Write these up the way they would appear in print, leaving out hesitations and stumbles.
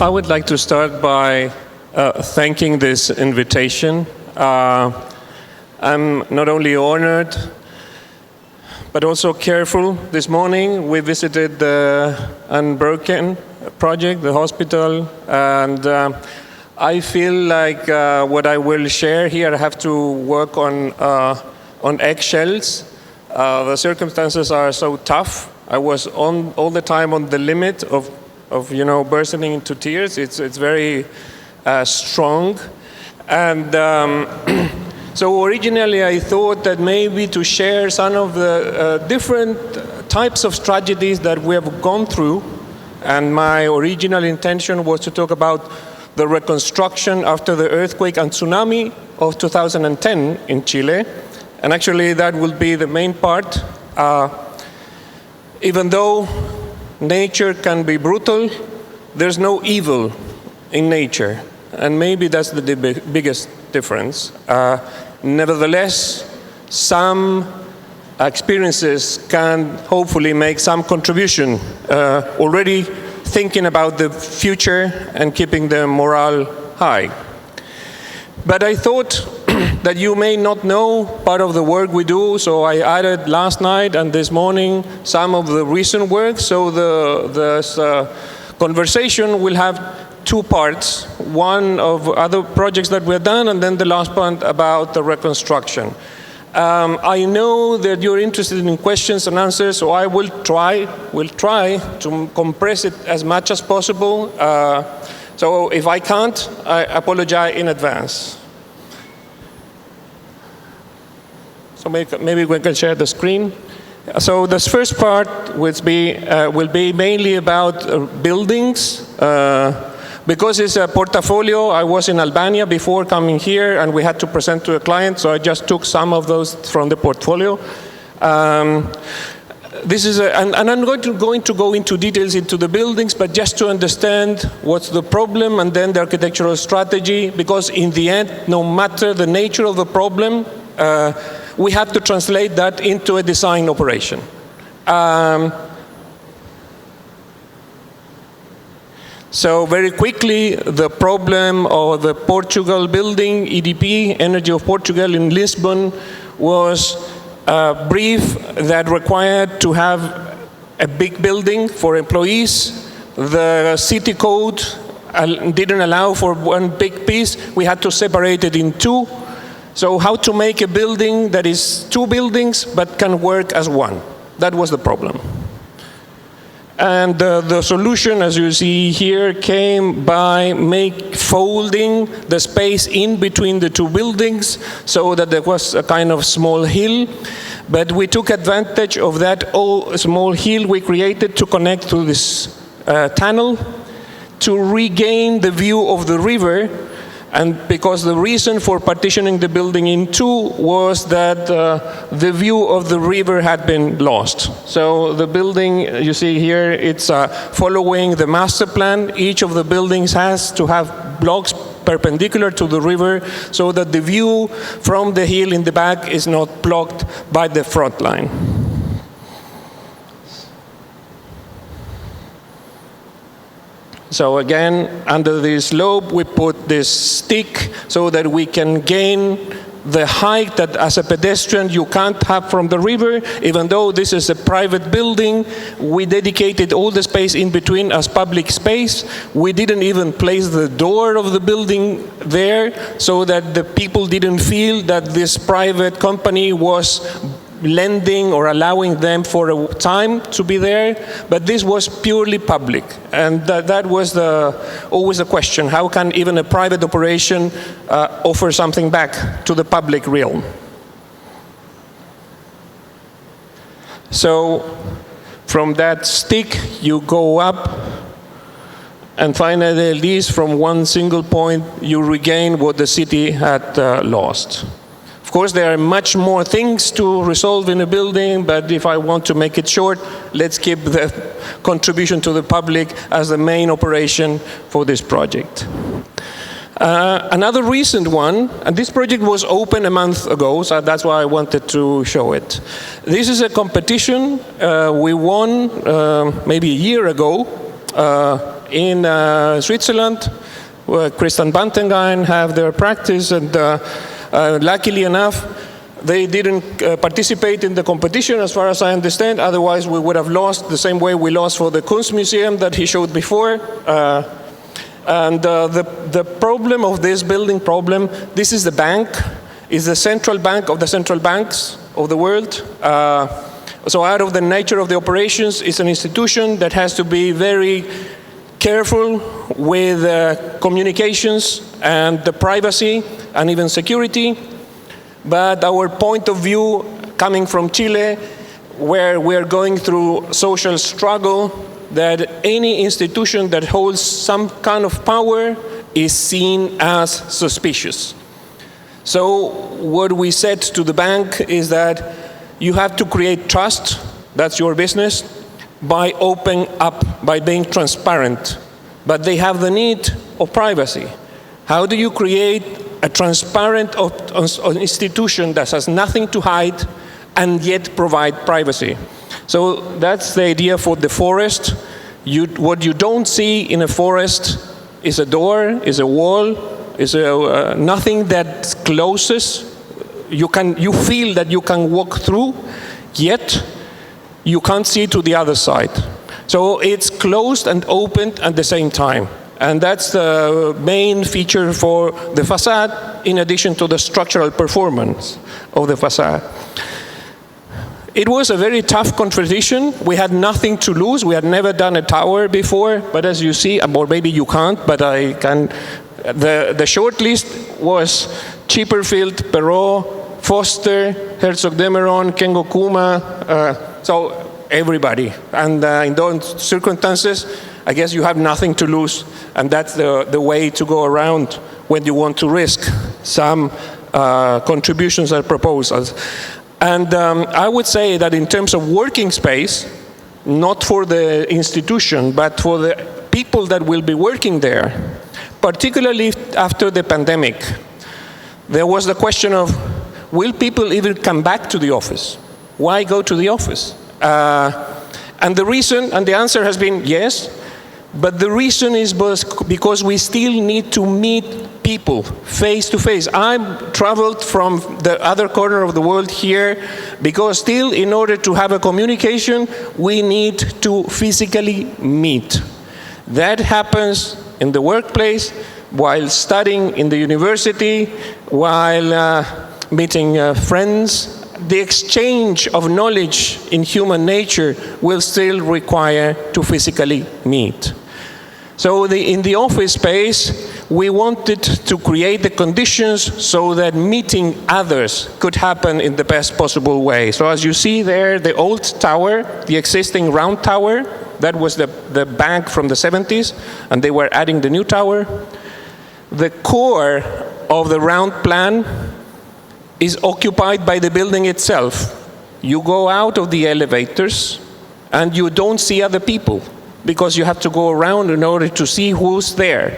I would like to start by thanking this invitation. I'm not only honored, but also careful. This morning we visited the Unbroken project, the hospital, and I feel like what I will share here, I have to work on eggshells. The circumstances are so tough. I was all the time on the limit of bursting into tears. It's very strong, and so originally I thought that maybe to share some of the different types of tragedies that we have gone through, and my original intention was to talk about the reconstruction after the earthquake and tsunami of 2010 in Chile, and actually that will be the main part. Even though nature can be brutal, there's no evil in nature, and maybe that's the biggest difference. Nevertheless, some experiences can hopefully make some contribution, already thinking about the future and keeping the morale high. But I thought that you may not know part of the work we do, so I added last night and this morning some of the recent work. So the conversation will have two parts, one of other projects that we've done, and then the last part about the reconstruction. I know that you're interested in questions and answers, so I will try to compress it as much as possible. So if I can't, I apologize in advance. So maybe we can share the screen. So this first part will be mainly about buildings. Because it's a portfolio, I was in Albania before coming here, and we had to present to a client, so I just took some of those from the portfolio. This is and I'm going to go into details into the buildings, but just to understand what's the problem and then the architectural strategy, because in the end, no matter the nature of the problem, we have to translate that into a design operation. So very quickly, the problem of the Portugal building, EDP, Energy of Portugal in Lisbon, was a brief that required to have a big building for employees. The city code didn't allow for one big piece. We had to separate it in two. So how to make a building that is two buildings but can work as one? That was the problem. And the solution, as you see here, came by folding the space in between the two buildings so that there was a kind of small hill. But we took advantage of that small hill we created to connect to this tunnel to regain the view of the river. And because the reason for partitioning the building in two was that the view of the river had been lost. So the building, you see here, it's following the master plan. Each of the buildings has to have blocks perpendicular to the river so that the view from the hill in the back is not blocked by the front line. So again, under this slope, we put this stick so that we can gain the height that as a pedestrian you can't have from the river. Even though this is a private building, we dedicated all the space in between as public space. We didn't even place the door of the building there so that the people didn't feel that this private company was lending or allowing them for a time to be there, but this was purely public. And that was always the question, how can even a private operation offer something back to the public realm? So from that stick, you go up, and finally, at least from one single point, you regain what the city had lost. Of course, there are much more things to resolve in a building, but if I want to make it short, let's keep the contribution to the public as the main operation for this project. Another recent one, and this project was open a month ago, so that's why I wanted to show it. This is a competition we won maybe a year ago in Switzerland, where Christian Bantengein have their practice, and luckily enough, they didn't participate in the competition, as far as I understand. Otherwise, we would have lost the same way we lost for the Kunstmuseum that he showed before. And the problem of this building problem, this is the bank, is the central bank of the central banks of the world. So out of the nature of the operations, it's an institution that has to be very careful with communications and the privacy and even security. But our point of view, coming from Chile, where we are going through social struggle, that any institution that holds some kind of power is seen as suspicious. So what we said to the bank is that you have to create trust, that's your business, by opening up, by being transparent. But they have the need of privacy. How do you create a transparent institution that has nothing to hide and yet provide privacy? So that's the idea for the forest. What you don't see in a forest is a door, is a wall, is nothing that closes. You feel that you can walk through, yet you can't see to the other side. So it's closed and opened at the same time. And that's the main feature for the facade, in addition to the structural performance of the facade. It was a very tough competition. We had nothing to lose. We had never done a tower before, but as you see, or maybe you can't, but I can. The short list was Chipperfield, Perrault, Foster, Herzog Demeron, Kengo Kuma, so everybody. And in those circumstances, I guess you have nothing to lose, and that's the way to go around when you want to risk some contributions or proposals. And I would say that in terms of working space, not for the institution, but for the people that will be working there, particularly after the pandemic, there was the question of, will people even come back to the office? Why go to the office? And the reason, and the answer has been yes, but the reason is because we still need to meet people face to face. I traveled from the other corner of the world here because still, in order to have a communication, we need to physically meet. That happens in the workplace, while studying in the university, while meeting friends. The exchange of knowledge in human nature will still require to physically meet. So in the office space, we wanted to create the conditions so that meeting others could happen in the best possible way. So as you see there, the old tower, the existing round tower, that was the bank from the 70s, and they were adding the new tower. The core of the round plan is occupied by the building itself. You go out of the elevators and you don't see other people because you have to go around in order to see who's there.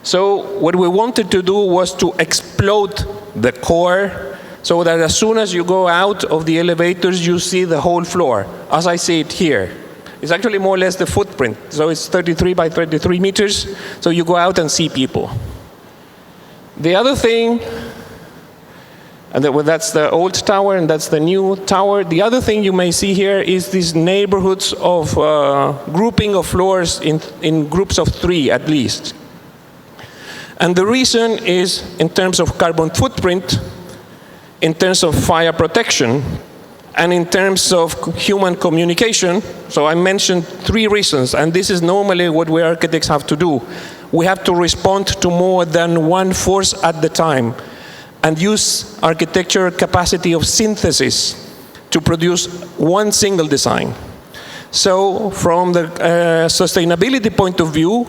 So what we wanted to do was to explode the core so that as soon as you go out of the elevators, you see the whole floor, as I see it here. It's actually more or less the footprint. So it's 33 by 33 meters, so you go out and see people. The other thing, and that's the old tower, and that's the new tower. The other thing you may see here is these neighborhoods of grouping of floors in groups of 3 at least. And the reason is in terms of carbon footprint, in terms of fire protection, and in terms of human communication. So I mentioned 3 reasons, and this is normally what we architects have to do. We have to respond to more than one force at the time, and use architectural capacity of synthesis to produce one single design. So from the sustainability point of view,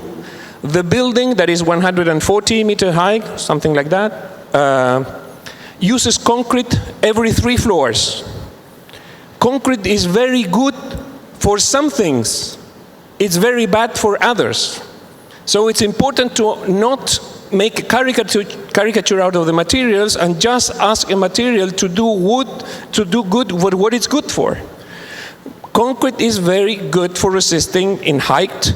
the building that is 140 meter high, something like that, uses concrete every 3 floors. Concrete is very good for some things. It's very bad for others. So it's important to not make a caricature out of the materials and just ask a material to do good what it's good for. Concrete is very good for resisting in height,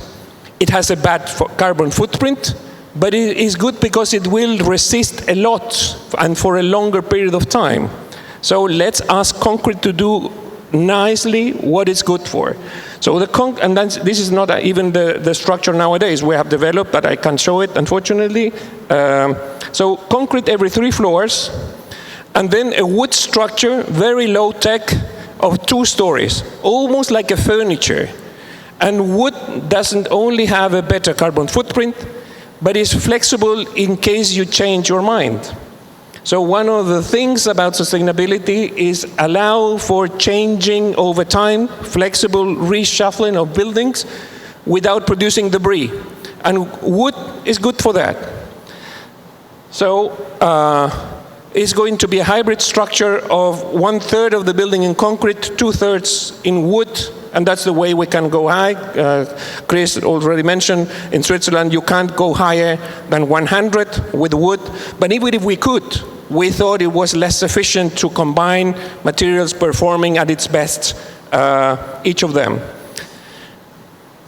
It has a bad carbon footprint, but it is good because it will resist a lot and for a longer period of time. So let's ask concrete to do nicely what it's good for. So and this is not even the structure nowadays we have developed, but I can't show it, unfortunately. So concrete every 3 floors, and then a wood structure, very low tech, of 2 stories, almost like a furniture. And wood doesn't only have a better carbon footprint, but is flexible in case you change your mind. So one of the things about sustainability is allow for changing over time, flexible reshuffling of buildings without producing debris. And wood is good for that. So it's going to be a hybrid structure of 1/3 of the building in concrete, 2/3 in wood, and that's the way we can go high. Chris already mentioned, in Switzerland you can't go higher than 100 with wood, but even if we could, we thought it was less efficient to combine materials performing at its best, each of them.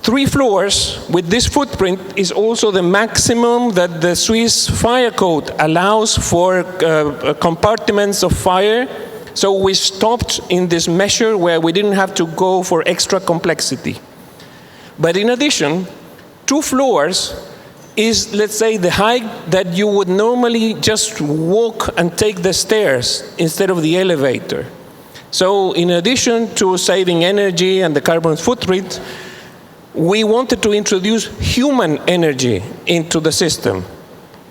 3 floors with this footprint is also the maximum that the Swiss fire code allows for compartments of fire. So we stopped in this measure where we didn't have to go for extra complexity. But in addition, 2 floors is, let's say, the height that you would normally just walk and take the stairs instead of the elevator. So in addition to saving energy and the carbon footprint, we wanted to introduce human energy into the system.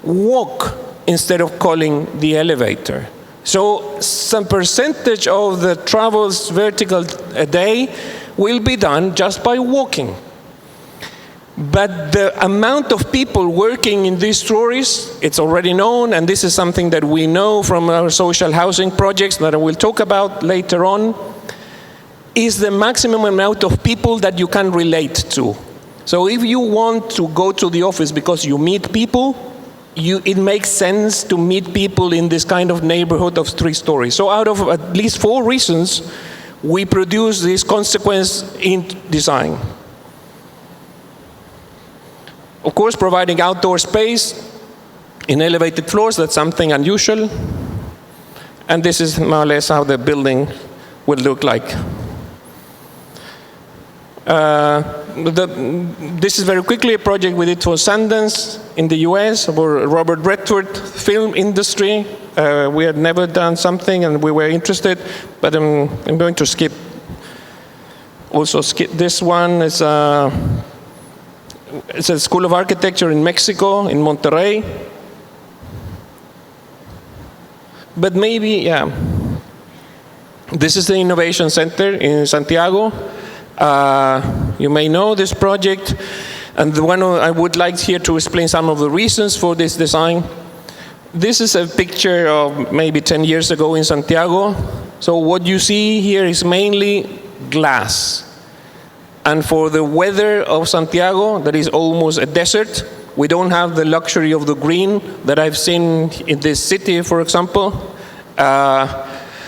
Walk instead of calling the elevator. So some percentage of the travels vertical a day will be done just by walking. But the amount of people working in these stories, it's already known, and this is something that we know from our social housing projects that I will talk about later on, is the maximum amount of people that you can relate to. So if you want to go to the office because you meet people, it makes sense to meet people in this kind of neighborhood of 3 stories. So out of at least 4 reasons, we produce this consequence in design. Of course, providing outdoor space in elevated floors, that's something unusual. And this is more or less how the building will look like. This is very quickly a project we did for Sundance in the US, for Robert Redford film industry. We had never done something and we were interested, but I'm going to skip this one. It's a School of Architecture in Mexico, in Monterrey. But maybe, yeah. This is the Innovation Center in Santiago. You may know this project. And the one I would like here to explain some of the reasons for this design. This is a picture of maybe 10 years ago in Santiago. So what you see here is mainly glass. And for the weather of Santiago, that is almost a desert, we don't have the luxury of the green that I've seen in this city, for example.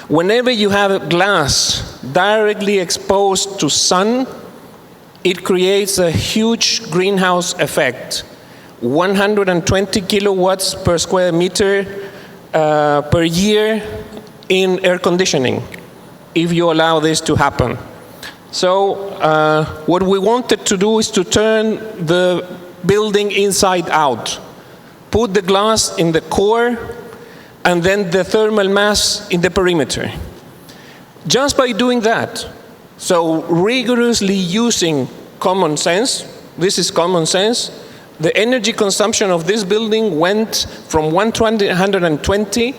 Whenever you have glass directly exposed to sun, it creates a huge greenhouse effect. 120 kilowatts per square meter per year in air conditioning, if you allow this to happen. So what we wanted to do is to turn the building inside out. Put the glass in the core and then the thermal mass in the perimeter. Just by doing that, so rigorously using common sense, this is common sense, the energy consumption of this building went from 120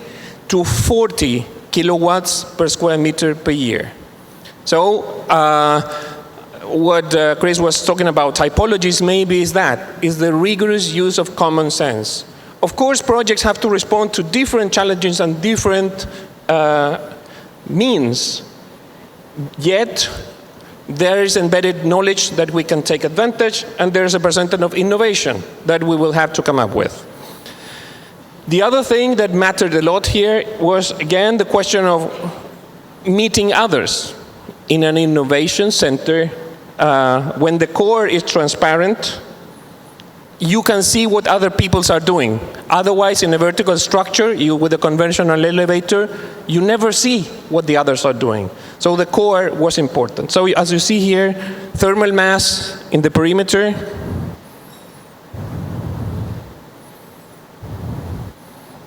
to 40 kilowatts per square meter per year. So what Chris was talking about, typologies maybe is the rigorous use of common sense. Of course, projects have to respond to different challenges and different means, yet there is embedded knowledge that we can take advantage, and there is a percentage of innovation that we will have to come up with. The other thing that mattered a lot here was, again, the question of meeting others. In an innovation center, when the core is transparent, you can see what other peoples are doing. Otherwise, in a vertical structure, with a conventional elevator, you never see what the others are doing. So the core was important. So as you see here, thermal mass in the perimeter.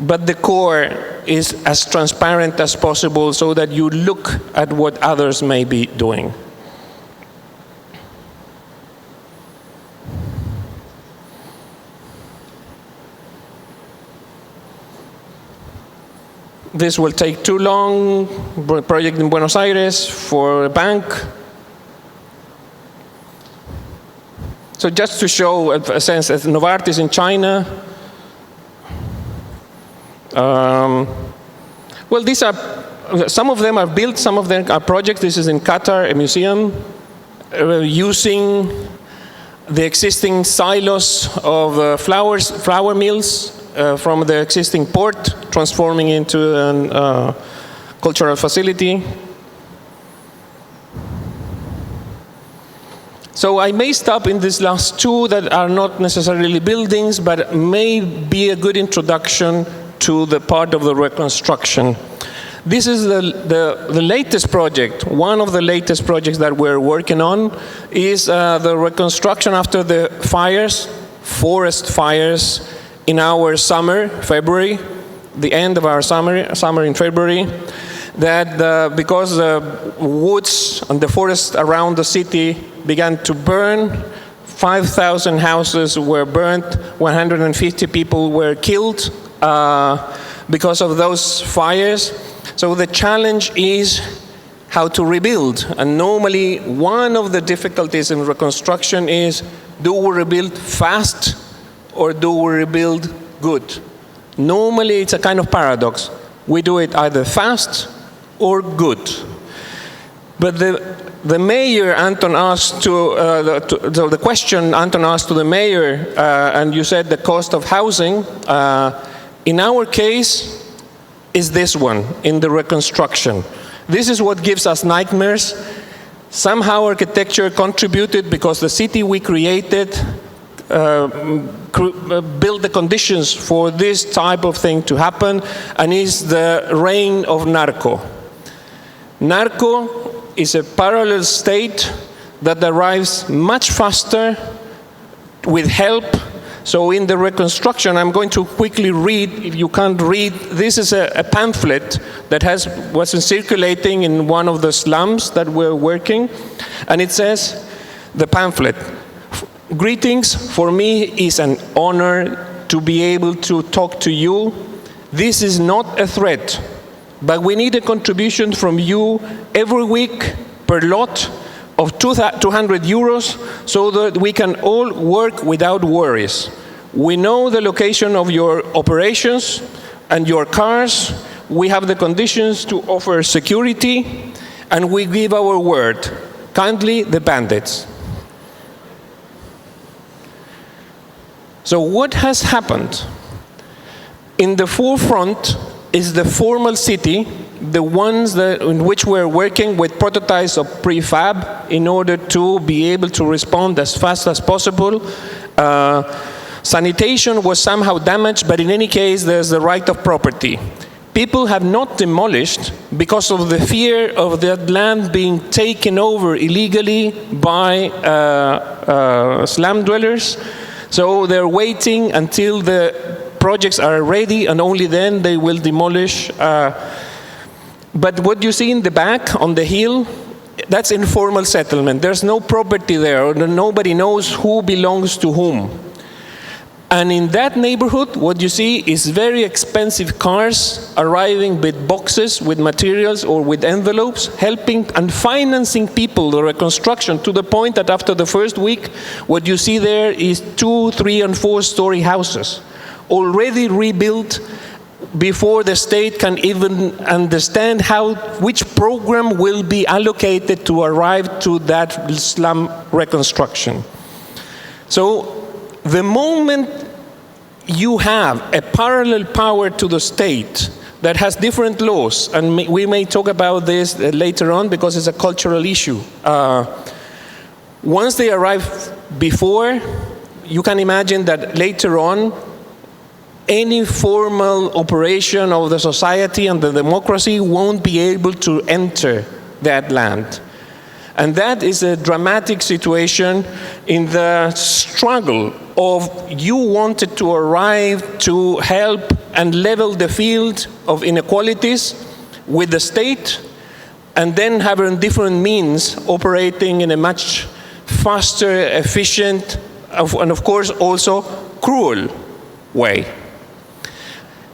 But the core is as transparent as possible so that you look at what others may be doing. This will take too long. Project in Buenos Aires for a bank. So just to show a sense, Novartis in China. Well, these are, some of them are built, some of them are projects. This is in Qatar, a museum, using the existing silos of flour mills from the existing port, transforming into a cultural facility. So I may stop in these last two that are not necessarily buildings, but may be a good introduction to the part of the reconstruction. This is the latest project. One of the latest projects that we're working on is the reconstruction after the fires, forest fires, in our summer, February, the end of our summer in February, that because the woods and the forest around the city began to burn, 5,000 houses were burnt, 150 people were killed because of those fires. So the challenge is how to rebuild. And normally, one of the difficulties in reconstruction is, do we rebuild fast or do we rebuild good? Normally, it's a kind of paradox. We do it either fast or good. But the mayor, Anton asked the question Anton asked to the mayor, and you said the cost of housing, in our case, is this one, in the reconstruction. This is what gives us nightmares. Somehow architecture contributed because the city we created build the conditions for this type of thing to happen, and is the reign of narco. Narco is a parallel state that arrives much faster with help. So in the reconstruction, I'm going to quickly read, if you can't read, this is a pamphlet that was circulating in one of the slums that we're working, and it says, the pamphlet, "Greetings, for me is an honor to be able to talk to you. This is not a threat, but we need a contribution from you every week per lot of 200 euros so that we can all work without worries. We know the location of your operations and your cars. We have the conditions to offer security, and we give our word. Kindly, the bandits." So what has happened? In the forefront is the formal city, the ones in which we're working with prototypes of prefab in order to be able to respond as fast as possible. Sanitation was somehow damaged, but in any case, there's the right of property. People have not demolished because of the fear of that land being taken over illegally by slum dwellers. So they're waiting until the projects are ready, and only then they will demolish. But what you see in the back on the hill, that's informal settlement. There's no property there. Nobody knows who belongs to whom. And in that neighborhood, what you see is very expensive cars arriving with boxes, with materials, or with envelopes, helping and financing people, the reconstruction, to the point that after the first week, what you see there is 2-, 3-, and 4-story houses, already rebuilt before the state can even understand which program will be allocated to arrive to that slum reconstruction. So the moment you have a parallel power to the state that has different laws, and we may talk about this later on because it's a cultural issue. Once they arrive before, you can imagine that later on, any formal operation of the society and the democracy won't be able to enter that land. And that is a dramatic situation in the struggle of you wanted to arrive to help and level the field of inequalities with the state, and then having different means operating in a much faster, efficient, and of course also cruel way.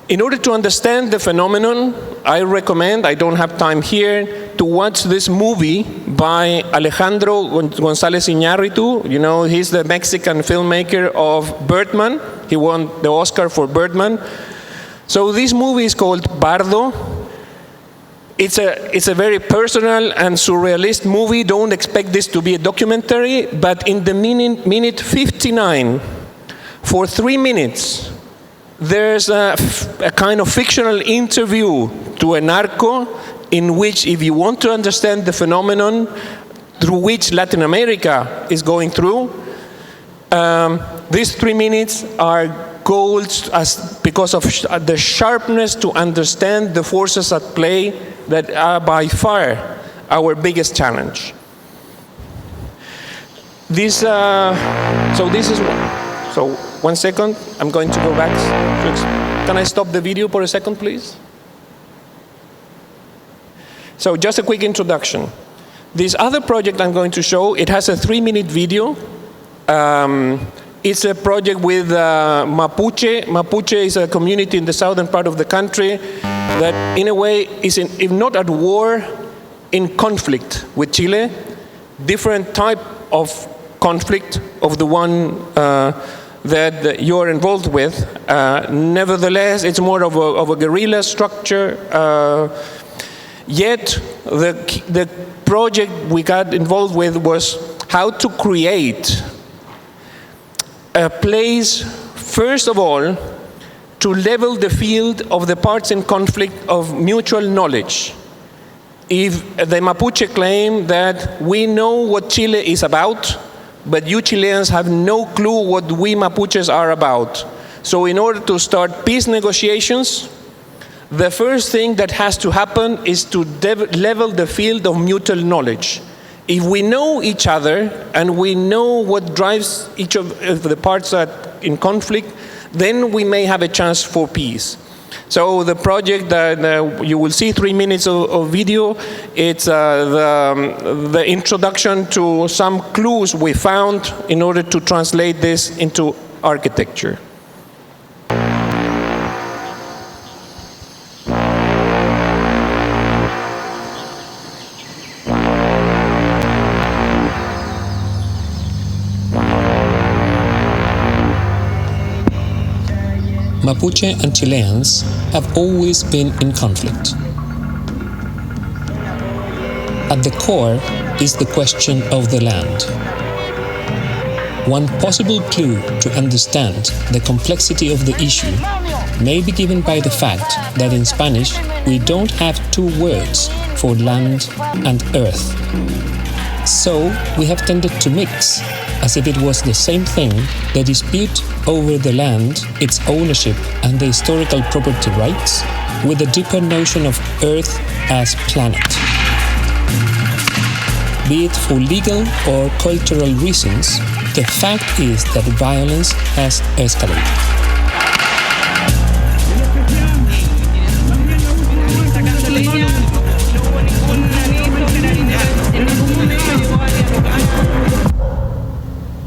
In order to understand the phenomenon, I recommend, I don't have time here, to watch this movie by Alejandro González Iñárritu. You know, he's the Mexican filmmaker of Birdman. He won the Oscar for Birdman. So this movie is called Bardo. It's a very personal and surrealist movie. Don't expect this to be a documentary, but in the minute 59, for 3 minutes, there's a kind of fictional interview to a narco in which, if you want to understand the phenomenon through which Latin America is going through, these 3 minutes are gold because of the sharpness to understand the forces at play that are by far our biggest challenge. So 1 second, I'm going to go back. Can I stop the video for a second, please? So just a quick introduction. This other project I'm going to show, it has a 3-minute video. It's a project with Mapuche. Mapuche is a community in the southern part of the country that in a way is, if not at war, in conflict with Chile. Different type of conflict of the one that you're involved with. Nevertheless, it's more of a guerrilla structure. Yet, the project we got involved with was how to create a place, first of all, to level the field of the parts in conflict of mutual knowledge. If the Mapuche claim that we know what Chile is about, but you Chileans have no clue what we Mapuches are about. So in order to start peace negotiations, the first thing that has to happen is to level the field of mutual knowledge. If we know each other and we know what drives each of the parts in conflict, then we may have a chance for peace. So the project that you will see 3 minutes of video, it's the introduction to some clues we found in order to translate this into architecture. Mapuche and Chileans have always been in conflict. At the core is the question of the land. One possible clue to understand the complexity of the issue may be given by the fact that in Spanish we don't have 2 words for land and earth. So we have tended to mix, as if it was the same thing, the dispute over the land, its ownership and the historical property rights, with the deeper notion of Earth as planet. Be it for legal or cultural reasons, the fact is that violence has escalated.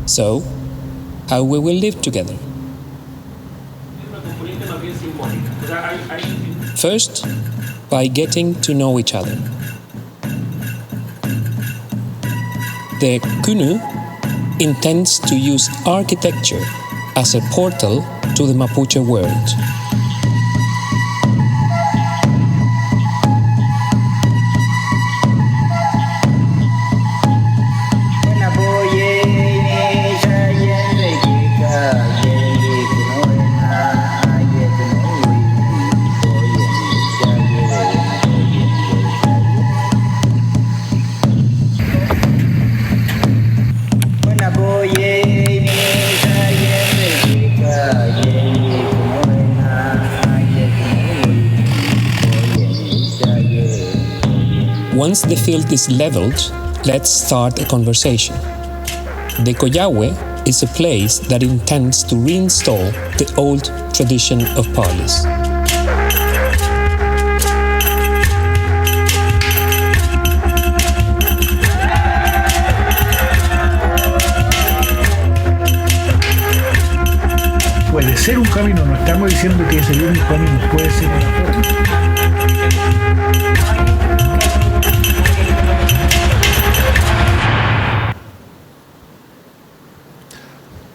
So, how we will live together? First, by getting to know each other. The Kunu intends to use architecture as a portal to the Mapuche world. Once the field is leveled, let's start a conversation. The Coyahue is a place that intends to reinstall the old tradition of polis. Puede ser un camino, no estamos diciendo que es el único camino, puede ser una forma.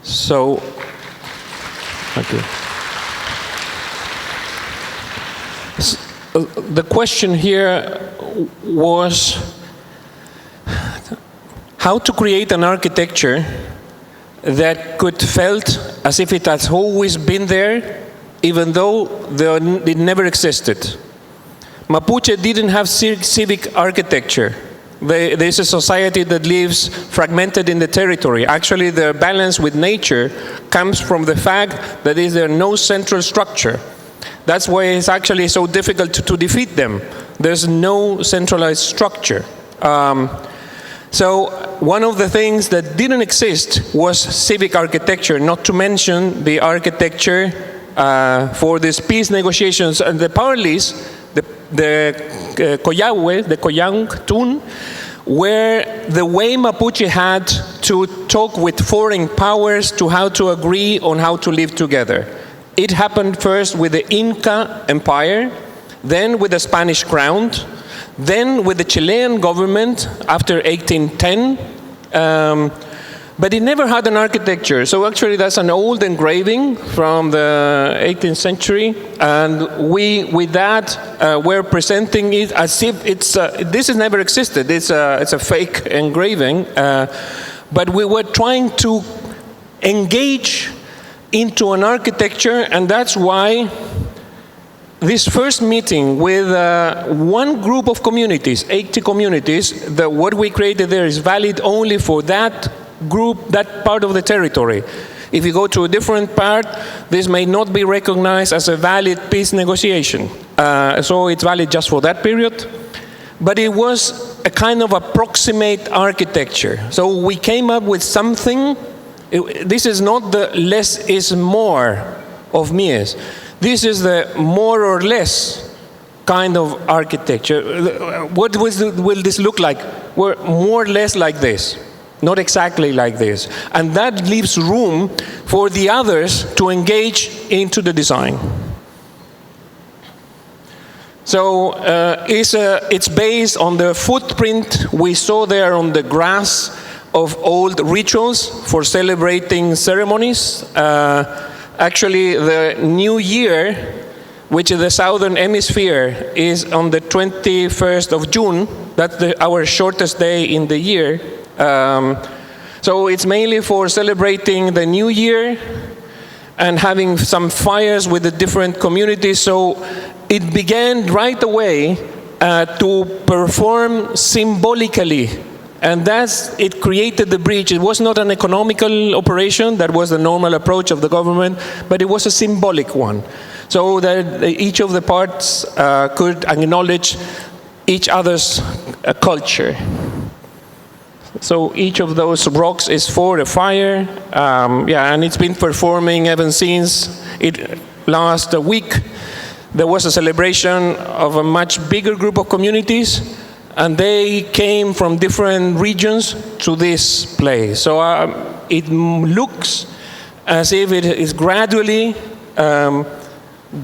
So, okay. The question here was how to create an architecture that could felt as if it has always been there, even though it never existed. Mapuche didn't have civic architecture. There is a society that lives fragmented in the territory. Actually, their balance with nature comes from the fact that there is no central structure. That's why it's actually so difficult to defeat them. There's no centralized structure. So one of the things that didn't exist was civic architecture, not to mention the architecture for these peace negotiations. And the parleys, the Coyahue, the Coyang Tun, where the way Mapuche had to talk with foreign powers to how to agree on how to live together. It happened first with the Inca Empire, then with the Spanish crown, then with the Chilean government after 1810, but it never had an architecture. So actually that's an old engraving from the 18th century, and we, with that, we're presenting it as if it's, this has never existed. It's a fake engraving, but we were trying to engage into an architecture, and that's why this first meeting with one group of communities, 80 communities, that what we created there is valid only for that group, that part of the territory. If you go to a different part, this may not be recognized as a valid peace negotiation. So it's valid just for that period. But it was a kind of approximate architecture. So we came up with something. This is not the less is more of Mies. This is the more or less kind of architecture. What will this look like? We're more or less like this, not exactly like this. And that leaves room for the others to engage into the design. So it's based on the footprint we saw there on the grass of old rituals for celebrating ceremonies. Actually, the New Year, which is the Southern Hemisphere, is on the 21st of June. That's our shortest day in the year. So it's mainly for celebrating the New Year and having some fires with the different communities. So it began right away to perform symbolically. And it created the bridge. It was not an economical operation, that was the normal approach of the government, but it was a symbolic one. So that each of the parts could acknowledge each other's culture. So each of those rocks is for a fire. And it's been performing ever since. Last week, there was a celebration of a much bigger group of communities, and they came from different regions to this place. So it looks as if it is gradually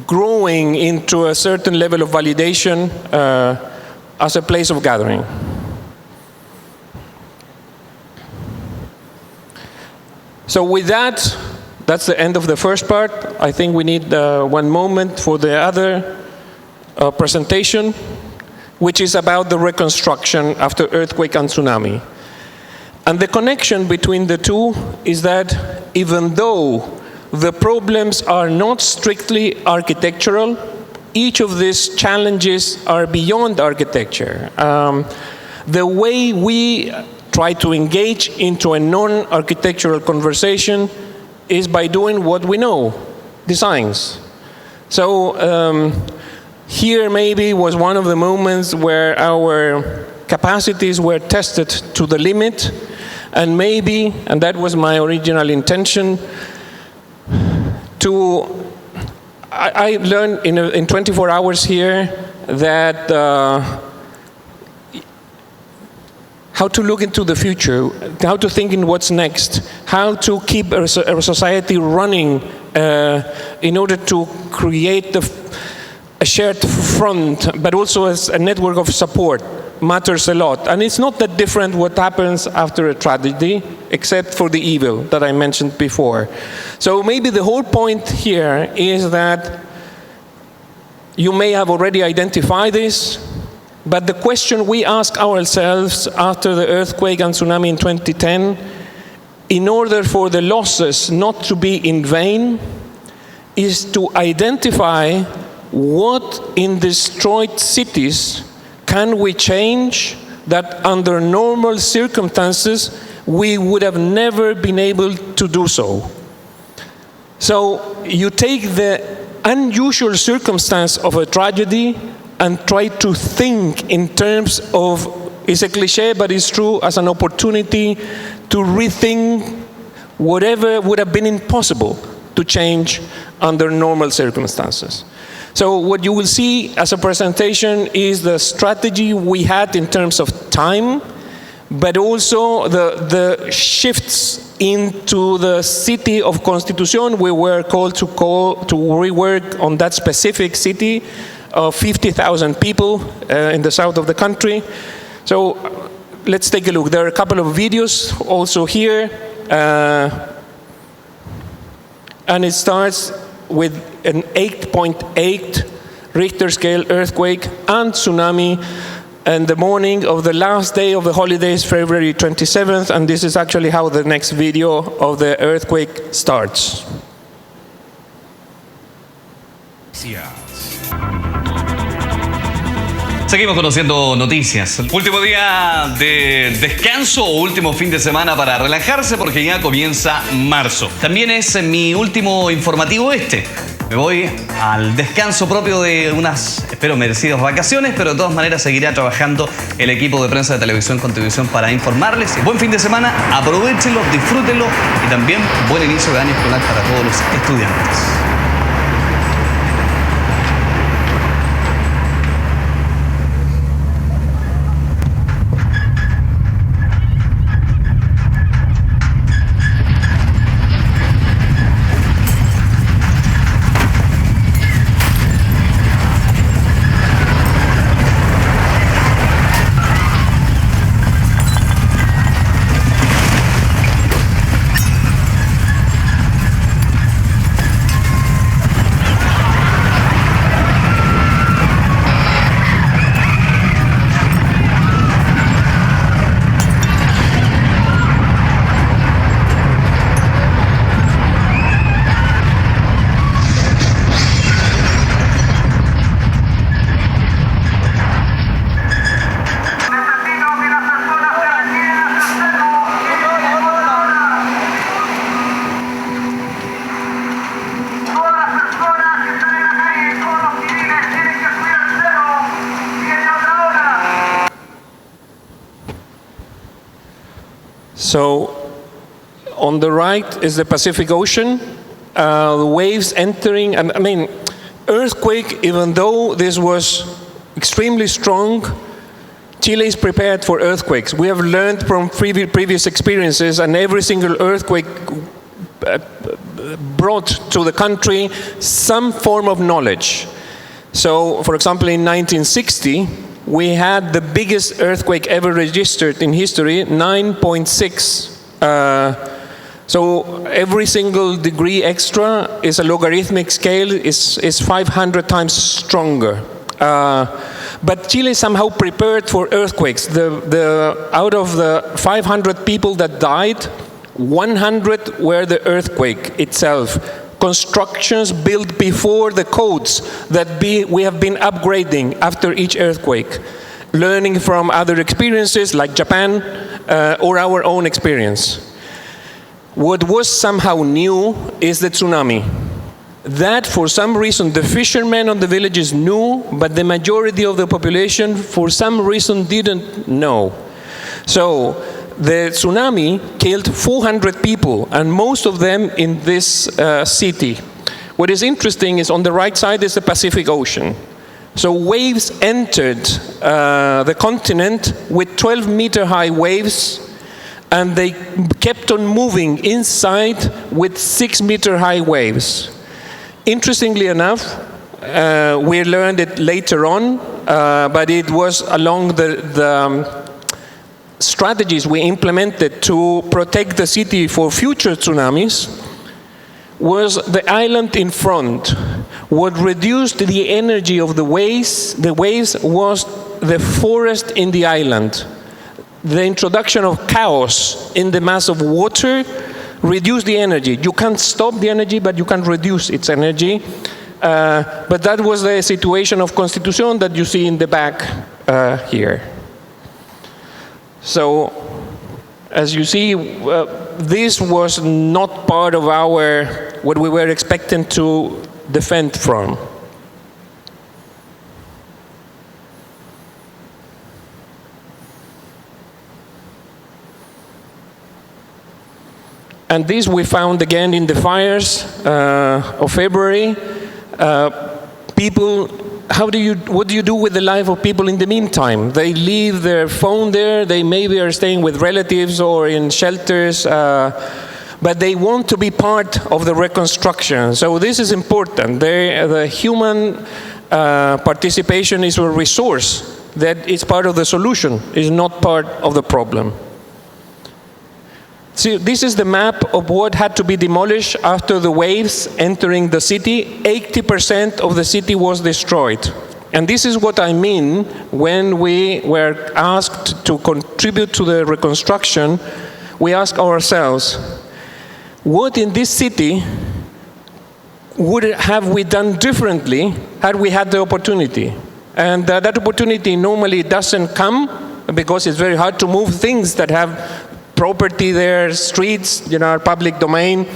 growing into a certain level of validation as a place of gathering. So with that, that's the end of the first part. I think we need one moment for the other presentation, which is about the reconstruction after earthquake and tsunami. And the connection between the two is that even though the problems are not strictly architectural, each of these challenges are beyond architecture. The way we try to engage into a non-architectural conversation is by doing what we know, designs. So here maybe was one of the moments where our capacities were tested to the limit, and maybe, and that was my original intention, I learned in 24 hours here that how to look into the future, how to think in what's next, how to keep a society running in order to create a shared front, but also as a network of support matters a lot. And it's not that different what happens after a tragedy, except for the evil that I mentioned before. So maybe the whole point here is that you may have already identified this, but the question we ask ourselves after the earthquake and tsunami in 2010, in order for the losses not to be in vain, is to identify what in destroyed cities can we change that under normal circumstances we would have never been able to do so. So you take the unusual circumstance of a tragedy and try to think in terms of, it's a cliche but it's true, as an opportunity to rethink whatever would have been impossible to change under normal circumstances. So what you will see as a presentation is the strategy we had in terms of time, but also the shifts into the city of Constitución. We were called to rework on that specific city of 50,000 people in the south of the country. So let's take a look. There are a couple of videos also here. And it starts with an 8.8 Richter scale earthquake and tsunami in the morning of the last day of the holidays, February 27th, and this is actually how the next video of the earthquake starts. Seguimos conociendo noticias. Último día de descanso o último fin de semana para relajarse porque ya comienza marzo. También es mi último informativo Me voy al descanso propio de unas, espero, merecidas vacaciones, pero de todas maneras seguirá trabajando el equipo de prensa de Televisión Contribución para informarles. Buen fin de semana, aprovechenlo, disfrútenlo y también buen inicio de año escolar para todos los estudiantes. So on the right is the Pacific Ocean, the waves entering, and I mean, earthquake, even though this was extremely strong, Chile is prepared for earthquakes. We have learned from previous experiences, and every single earthquake brought to the country some form of knowledge. So, for example, in 1960, we had the biggest earthquake ever registered in history, 9.6. So every single degree extra is a logarithmic scale, is 500 times stronger. But Chile somehow prepared for earthquakes. Out of the 500 people that died, 100 were the earthquake itself. Constructions built before the codes that we have been upgrading after each earthquake, learning from other experiences like Japan or our own experience. What was somehow new is the tsunami. That, for some reason, the fishermen on the villages knew, but the majority of the population, for some reason, didn't know. So the tsunami killed 400 people, and most of them in this city. What is interesting is on the right side is the Pacific Ocean. So waves entered the continent with 12-meter high waves, and they kept on moving inside with 6-meter high waves. Interestingly enough, we learned it later on, but it was along the strategies we implemented to protect the city for future tsunamis, was the island in front. What reduced the energy of the waves was the forest in the island. The introduction of chaos in the mass of water reduced the energy. You can't stop the energy, but you can reduce its energy. But that was the situation of Constitución that you see in the back here. So, as you see, this was not part of what we were expecting to defend from. And this we found again in the fires of February. What do you do with the life of people in the meantime? They leave their phone there, they maybe are staying with relatives or in shelters, but they want to be part of the reconstruction. So this is important. The human participation is a resource that is part of the solution, is not part of the problem. See, this is the map of what had to be demolished after the waves entering the city. 80% of the city was destroyed. And this is what I mean when we were asked to contribute to the reconstruction. We asked ourselves, what in this city would have we done differently had we had the opportunity? And that opportunity normally doesn't come because it's very hard to move things that have property there, streets, public domain.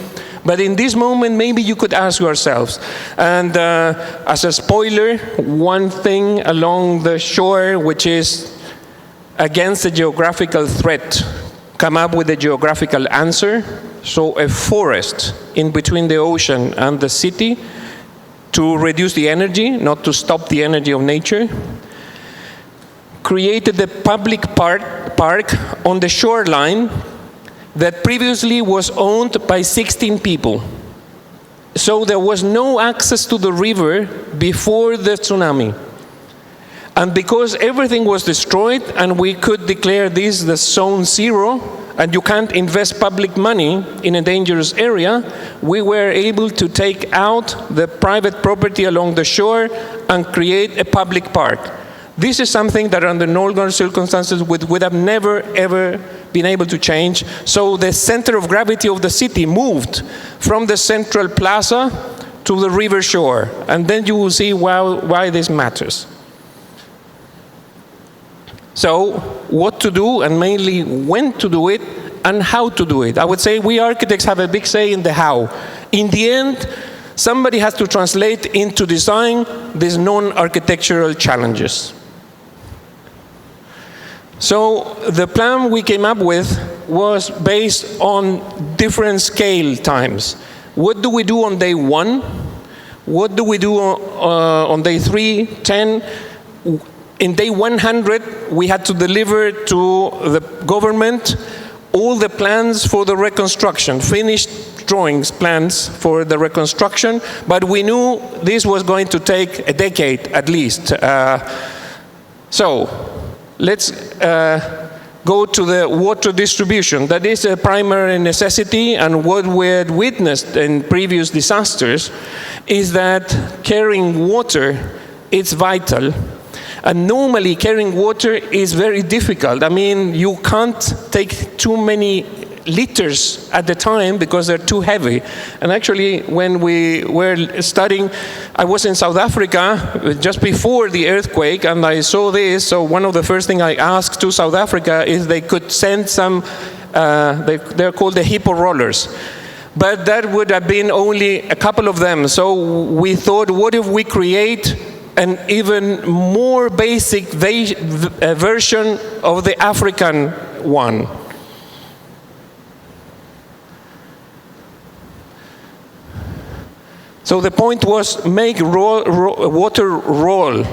But in this moment, maybe you could ask yourselves. And as a spoiler, one thing along the shore which is against the geographical threat, come up with a geographical answer. So a forest in between the ocean and the city to reduce the energy, not to stop the energy of nature. Created a public park on the shoreline that previously was owned by 16 people. So there was no access to the river before the tsunami. And because everything was destroyed and we could declare this the zone 0, and you can't invest public money in a dangerous area, we were able to take out the private property along the shore and create a public park. This is something that under normal circumstances would have never, ever been able to change. So the center of gravity of the city moved from the central plaza to the river shore. And then you will see why this matters. So what to do, and mainly when to do it, and how to do it. I would say we architects have a big say in the how. In the end, somebody has to translate into design these non-architectural challenges. So the plan we came up with was based on different scale times. What do we do on day 1? What do we do on day 3, 10? In day 100, we had to deliver to the government all the plans for the reconstruction, finished drawings, plans for the reconstruction, but we knew this was going to take a decade at least. So let's go to the water distribution. That is a primary necessity, and what we had witnessed in previous disasters is that carrying water is vital. And normally carrying water is very difficult. I mean, you can't take too many liters at the time because they're too heavy. And actually, when we were studying, I was in South Africa just before the earthquake, and I saw this. So one of the first things I asked to South Africa is they could send some, they're called the hippo rollers. But that would have been only a couple of them. So we thought, what if we create an even more basic version of the African one? So the point was make water roll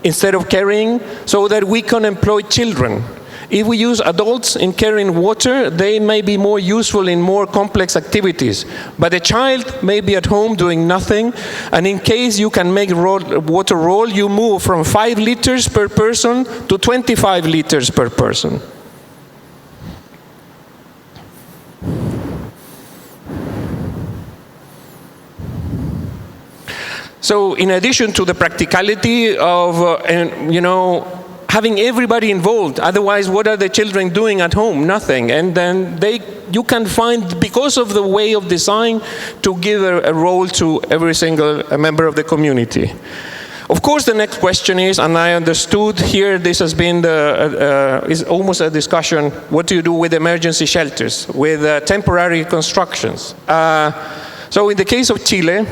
instead of carrying, so that we can employ children. If we use adults in carrying water, they may be more useful in more complex activities. But a child may be at home doing nothing, and in case you can make water roll, you move from 5 liters per person to 25 liters per person. So in addition to the practicality of, having everybody involved, otherwise what are the children doing at home? Nothing. And then you can find, because of the way of design, to give a role to every single member of the community. Of course, the next question is, and I understood here this has been is almost a discussion, what do you do with emergency shelters, with temporary constructions? So in the case of Chile,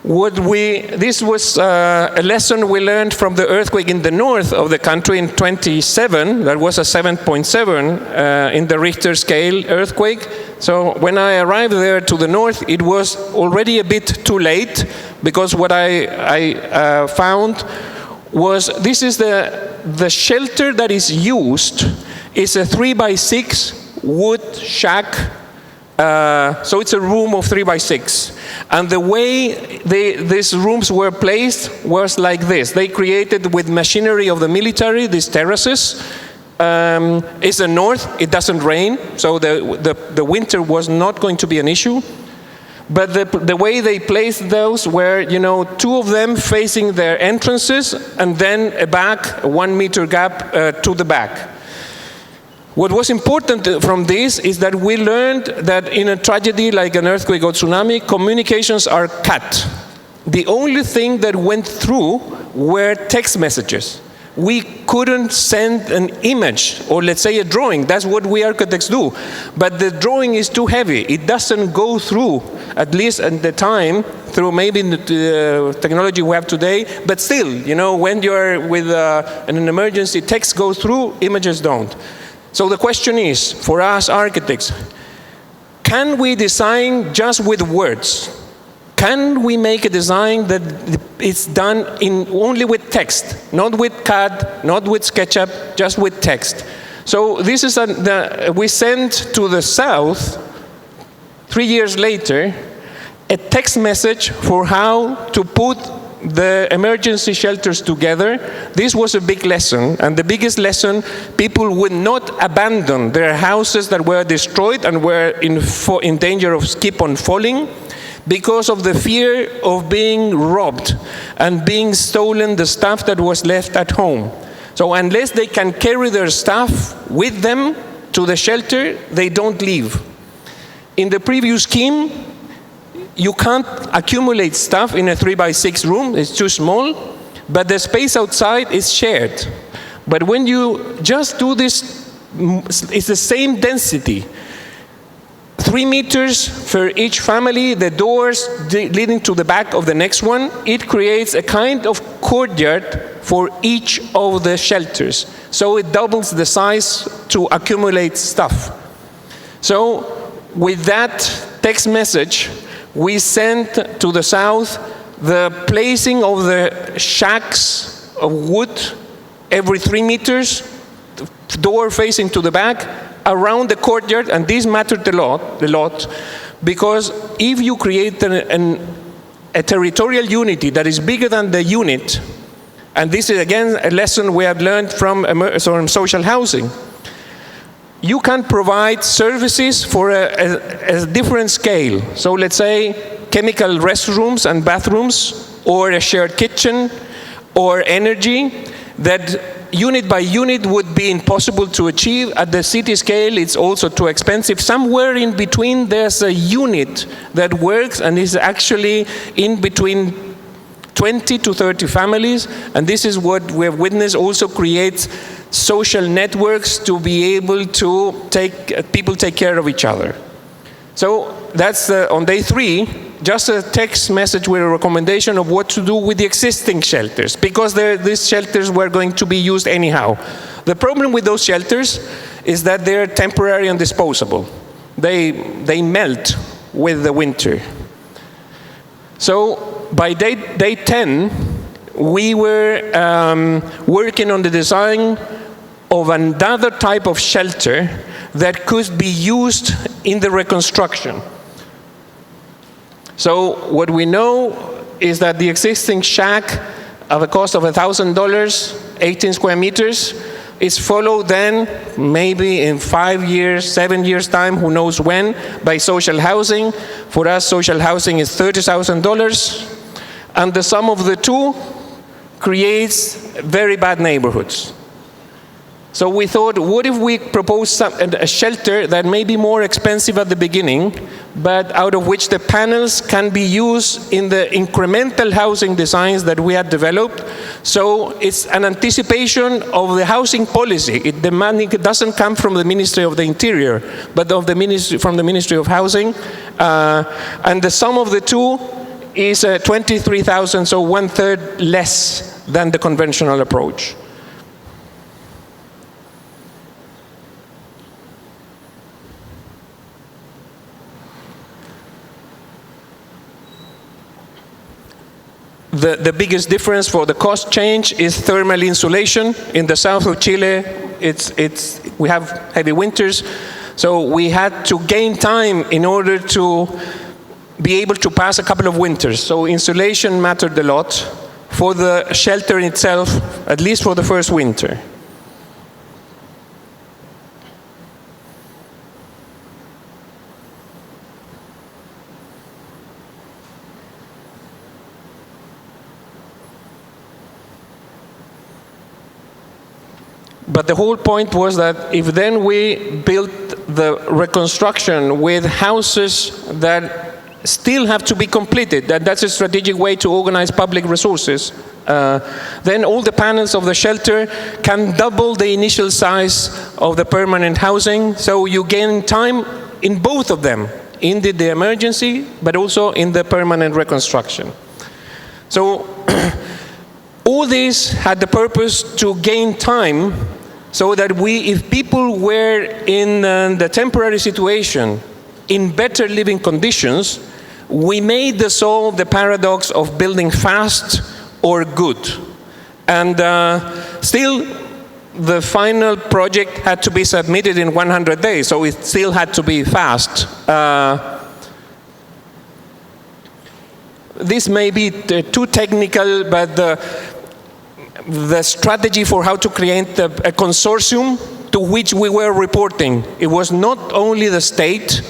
this was a lesson we learned from the earthquake in the north of the country in 1927. That was a 7.7 in the Richter scale earthquake. So when I arrived there to the north, it was already a bit too late, because what I found was this is the shelter that is used is a 3x6 wood shack. So it's a room of 3x6. And the way these rooms were placed was like this. They created with machinery of the military these terraces. It's the north, it doesn't rain, so the winter was not going to be an issue. But the way they placed those were, 2 of them facing their entrances, and then a 1 meter gap to the back. What was important from this is that we learned that in a tragedy like an earthquake or tsunami, communications are cut. The only thing that went through were text messages. We couldn't send an image, or let's say a drawing. That's what we architects do. But the drawing is too heavy. It doesn't go through, at least at the time, through maybe the technology we have today. But still, when you're with an emergency, text goes through, images don't. So the question is, for us architects, can we design just with words? Can we make a design that is done only with text, not with CAD, not with SketchUp, just with text? So this is we sent to the south, 3 years later, a text message for how to put the emergency shelters together. This was a big lesson, and the biggest lesson, people would not abandon their houses that were destroyed and were in danger of keep on falling, because of the fear of being robbed and being stolen the stuff that was left at home. So unless they can carry their stuff with them to the shelter, they don't leave. In the previous scheme, you can't accumulate stuff in a 3x6 room, it's too small, but the space outside is shared. But when you just do this, it's the same density. 3 meters for each family, the doors leading to the back of the next one. It creates a kind of courtyard for each of the shelters. So it doubles the size to accumulate stuff. So with that text message, we sent to the south the placing of the shacks of wood every 3 meters, door facing to the back, around the courtyard, and this mattered a lot, because if you create a territorial unity that is bigger than the unit, and this is again a lesson we have learned from social housing, you can provide services for a different scale. So let's say chemical restrooms and bathrooms, or a shared kitchen, or energy, that unit by unit would be impossible to achieve. At the city scale, it's also too expensive. Somewhere in between, there's a unit that works and is actually in between 20 to 30 families, and this is what we have witnessed also creates social networks to be able to take care of each other. So that's on day 3, just a text message with a recommendation of what to do with the existing shelters, because these shelters were going to be used anyhow. The problem with those shelters is that they're temporary and disposable. They melt with the winter. So by day 10, we were working on the design of another type of shelter that could be used in the reconstruction. So what we know is that the existing shack of a cost of $1,000, 18 square meters, is followed then, maybe in 5 years, 7 years time, who knows when, by social housing. For us, social housing is $30,000. And the sum of the two creates very bad neighborhoods. So we thought, what if we propose a shelter that may be more expensive at the beginning, but out of which the panels can be used in the incremental housing designs that we had developed. So it's an anticipation of the housing policy. It doesn't come from the Ministry of the Interior, but from the Ministry of Housing. And the sum of the two is 23,000, so 1/3 less than the conventional approach. The biggest difference for the cost change is thermal insulation. In the south of Chile, we have heavy winters, so we had to gain time in order to be able to pass a couple of winters. So insulation mattered a lot for the shelter itself, at least for the first winter. But the whole point was that if then we built the reconstruction with houses that still have to be completed, that's a strategic way to organize public resources, then all the panels of the shelter can double the initial size of the permanent housing, so you gain time in both of them, in the emergency, but also in the permanent reconstruction. So all this had the purpose to gain time so that if people were in the temporary situation in better living conditions, we made solve the paradox of building fast or good. And still, the final project had to be submitted in 100 days, so it still had to be fast. This may be too technical, but the strategy for how to create a consortium to which we were reporting, it was not only the state,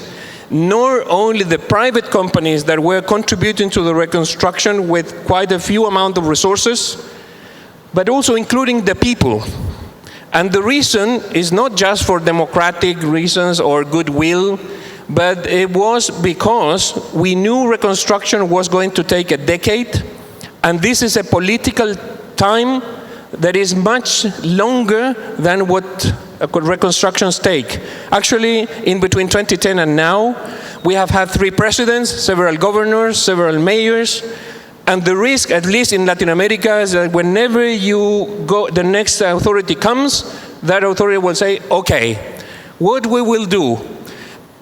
nor only the private companies that were contributing to the reconstruction with quite a few amount of resources, but also including the people. And the reason is not just for democratic reasons or goodwill, but it was because we knew reconstruction was going to take a decade, and this is a political time that is much longer than what reconstructions take. Actually, in between 2010 and now, we have had 3 presidents, several governors, several mayors, and the risk, at least in Latin America, is that whenever the next authority comes, that authority will say, okay, what we will do?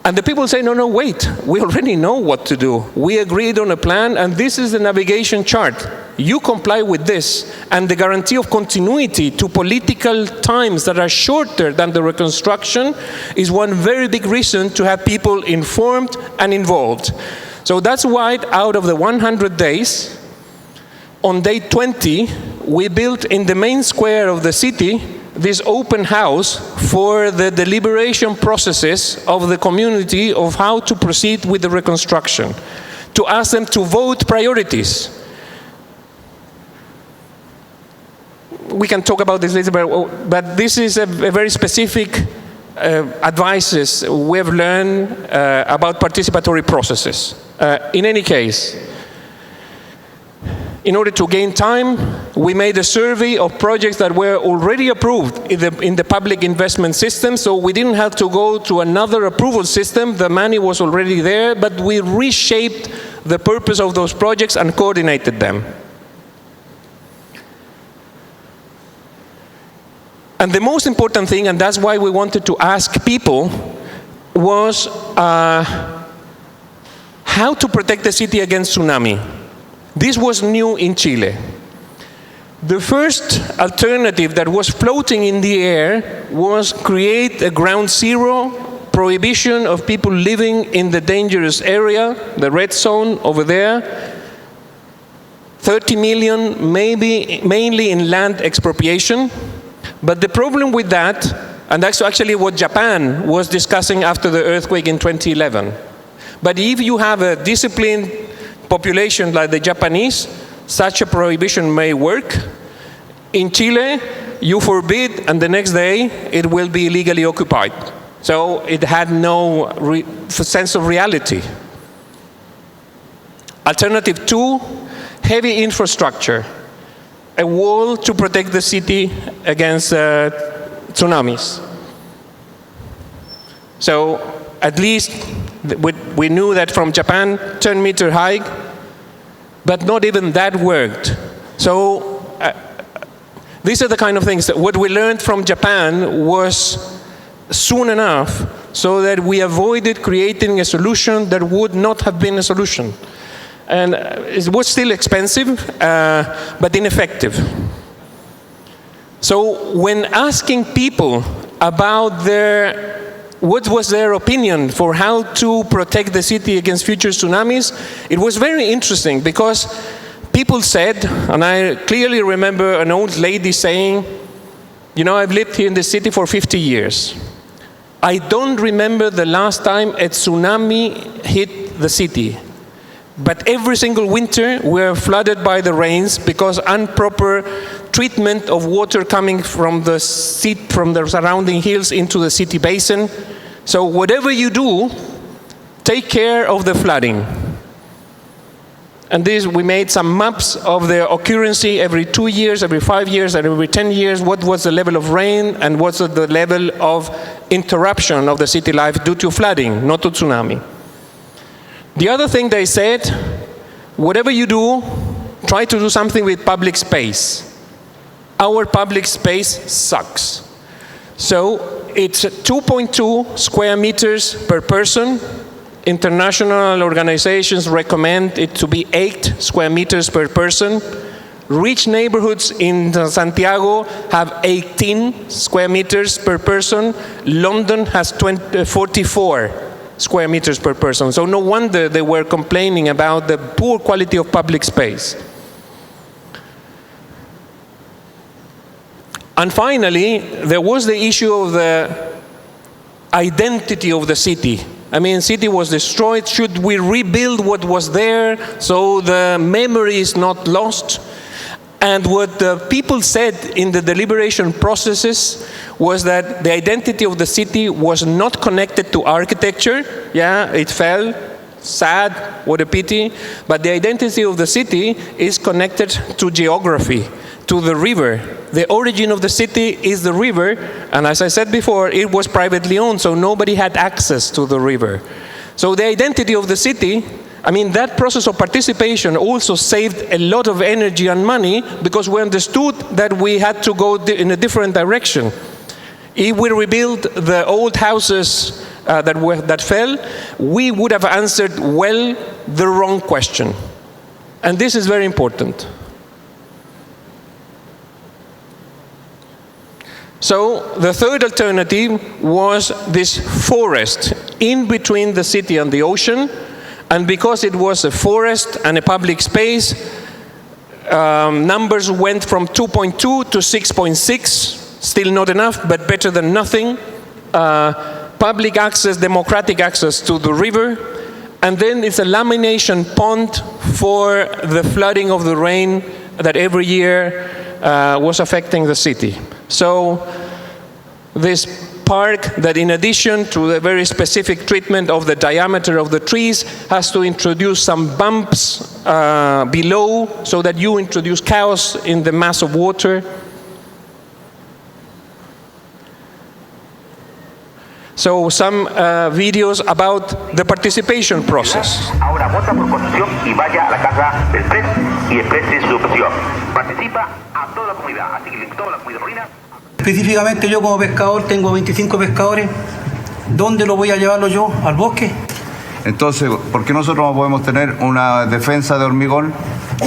And the people say, no, wait, we already know what to do. We agreed on a plan, and this is the navigation chart. You comply with this, and the guarantee of continuity to political times that are shorter than the reconstruction is one very big reason to have people informed and involved. So that's why out of the 100 days, on day 20, we built in the main square of the city this open house for the deliberation processes of the community of how to proceed with the reconstruction, to ask them to vote priorities. We can talk about this later, but this is a very specific advices we have learned about participatory processes. In any case, In order to gain time, we made a survey of projects that were already approved in the public investment system, so we didn't have to go to another approval system. The money was already there, but we reshaped the purpose of those projects and coordinated them. And the most important thing, and that's why we wanted to ask people, was how to protect the city against tsunami. This was new in Chile. The first alternative that was floating in the air was create a ground zero prohibition of people living in the dangerous area, the red zone over there. 30 million, maybe mainly in land expropriation. But the problem with that, and that's actually what Japan was discussing after the earthquake in 2011. But if you have a disciplined population like the Japanese, such a prohibition may work. In Chile, you forbid, and the next day it will be illegally occupied. So it had no sense of reality. Alternative 2, heavy infrastructure. A wall to protect the city against tsunamis. So at least we knew that from Japan, 10-meter high, but not even that worked. So these are the kind of things that what we learned from Japan was soon enough so that we avoided creating a solution that would not have been a solution. And it was still expensive, but ineffective. So when asking people about what was their opinion for how to protect the city against future tsunamis, it was very interesting because people said, and I clearly remember an old lady saying, you know, I've lived here in the city for 50 years. I don't remember the last time a tsunami hit the city. But every single winter we're flooded by the rains because improper treatment of water coming from the surrounding hills into the city basin. So whatever you do, take care of the flooding. And this, we made some maps of the occurrency every 2 years, every 5 years, and every 10 years, what was the level of rain and what's the level of interruption of the city life due to flooding, not to tsunami. The other thing they said, whatever you do, try to do something with public space. Our public space sucks. So it's 2.2 square meters per person. International organizations recommend it to be 8 square meters per person. Rich neighborhoods in Santiago have 18 square meters per person. London has 44 square meters per person. So no wonder they were complaining about the poor quality of public space. And finally, there was the issue of the identity of the city. I mean, city was destroyed. Should we rebuild what was there so the memory is not lost? And what the people said in the deliberation processes was that the identity of the city was not connected to architecture. Yeah, it fell. Sad, what a pity. But the identity of the city is connected to geography, to the river. The origin of the city is the river, and as I said before, it was privately owned, so nobody had access to the river. So the identity of the city, I mean, that process of participation also saved a lot of energy and money because we understood that we had to go in a different direction. If we rebuilt the old houses that fell, we would have answered well the wrong question. And this is very important. So the third alternative was this forest in between the city and the ocean. And because it was a forest and a public space, numbers went from 2.2 to 6.6. Still not enough, but better than nothing. Public access, democratic access to the river. And then it's a lamination pond for the flooding of the rain that every year was affecting the city. So this park that, in addition to the very specific treatment of the diameter of the trees, has to introduce some bumps below so that you introduce chaos in the mass of water. So some videos about the participation process. Ahora vota por construcción y vaya a la casa del PRES y exprese su opción. Participa a toda la comunidad, así que toda la comunidad marina. Específicamente yo como pescador tengo 25 pescadores. ¿Dónde lo voy a llevarlo yo? ¿Al bosque? Entonces, ¿por qué nosotros no podemos tener una defensa de hormigón?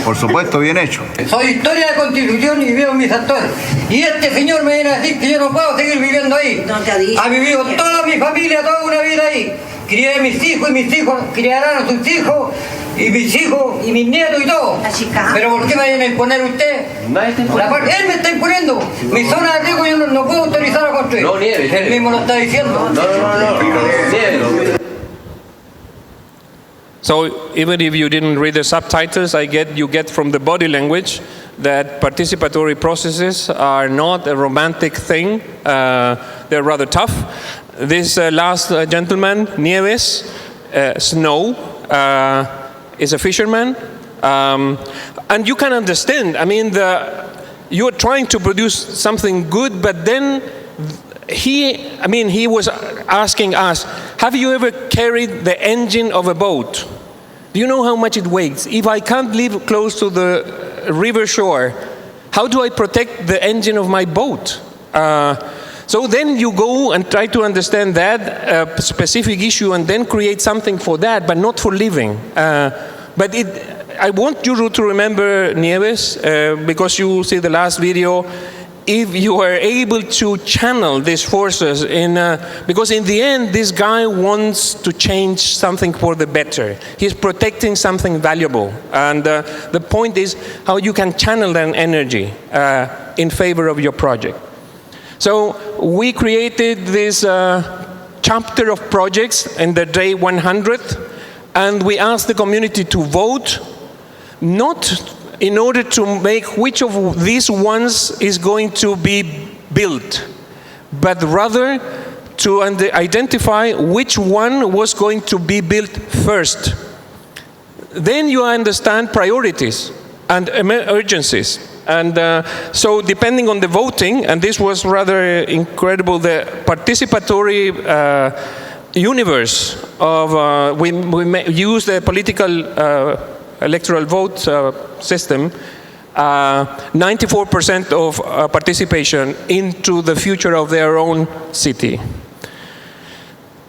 Por supuesto, bien hecho. Soy historia de Constitución y vivo en mis actores. Y este señor me viene a decir que yo no puedo seguir viviendo ahí. No te digo. Ha vivido toda mi familia, toda una vida ahí. Crié a mis hijos y mis hijos criarán a sus hijos y mis hijos y mis nietos y todo. Pero ¿por qué me viene a imponer usted? Él me está imponiendo. Mi zona de riesgo yo no puedo autorizar a construir. No, nieve. Él mismo lo está diciendo. No. So even if you didn't read the subtitles, you get from the body language that participatory processes are not a romantic thing. They're rather tough. This last gentleman, Nieves, snow, is a fisherman. And you can understand, I mean, you're trying to produce something good, but then he was asking us, have you ever carried the engine of a boat? Do you know how much it weighs? If I can't live close to the river shore, how do I protect the engine of my boat? So then you go and try to understand that specific issue and then create something for that, but not for living. But I want you to remember Nieves, because you see the last video. If you are able to channel these forces because in the end this guy wants to change something for the better. He's protecting something valuable, and the point is how you can channel that energy in favor of your project. So we created this chapter of projects in the day 100, and we asked the community to vote, not in order to make which of these ones is going to be built, but rather to identify which one was going to be built first. Then you understand priorities and urgencies. And so depending on the voting, and this was rather incredible, the participatory universe of, we used the political electoral vote system, 94% of participation into the future of their own city.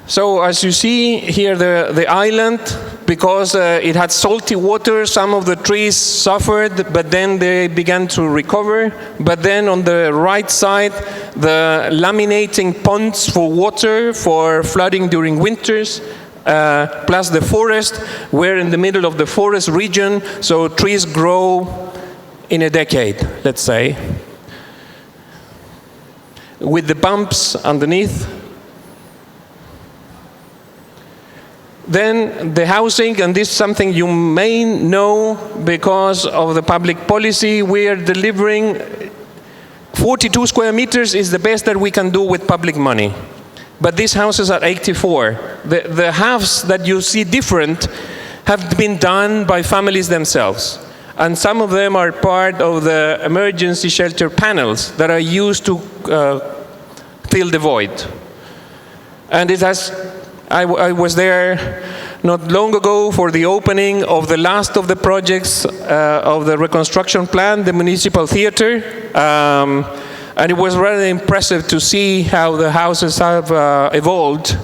So as you see here, the island, because it had salty water, some of the trees suffered, but then they began to recover. But then on the right side, the laminating ponds for water, for flooding during winters, plus the forest. We're in the middle of the forest region, so trees grow in a decade, let's say, with the bumps underneath. Then the housing, and this is something you may know because of the public policy, we are delivering 42 square meters is the best that we can do with public money. But these houses are 84. The halves that you see different have been done by families themselves. And some of them are part of the emergency shelter panels that are used to fill the void. And it has, I was there not long ago for the opening of the last of the projects of the reconstruction plan, the municipal theater. And it was rather impressive to see how the houses have evolved.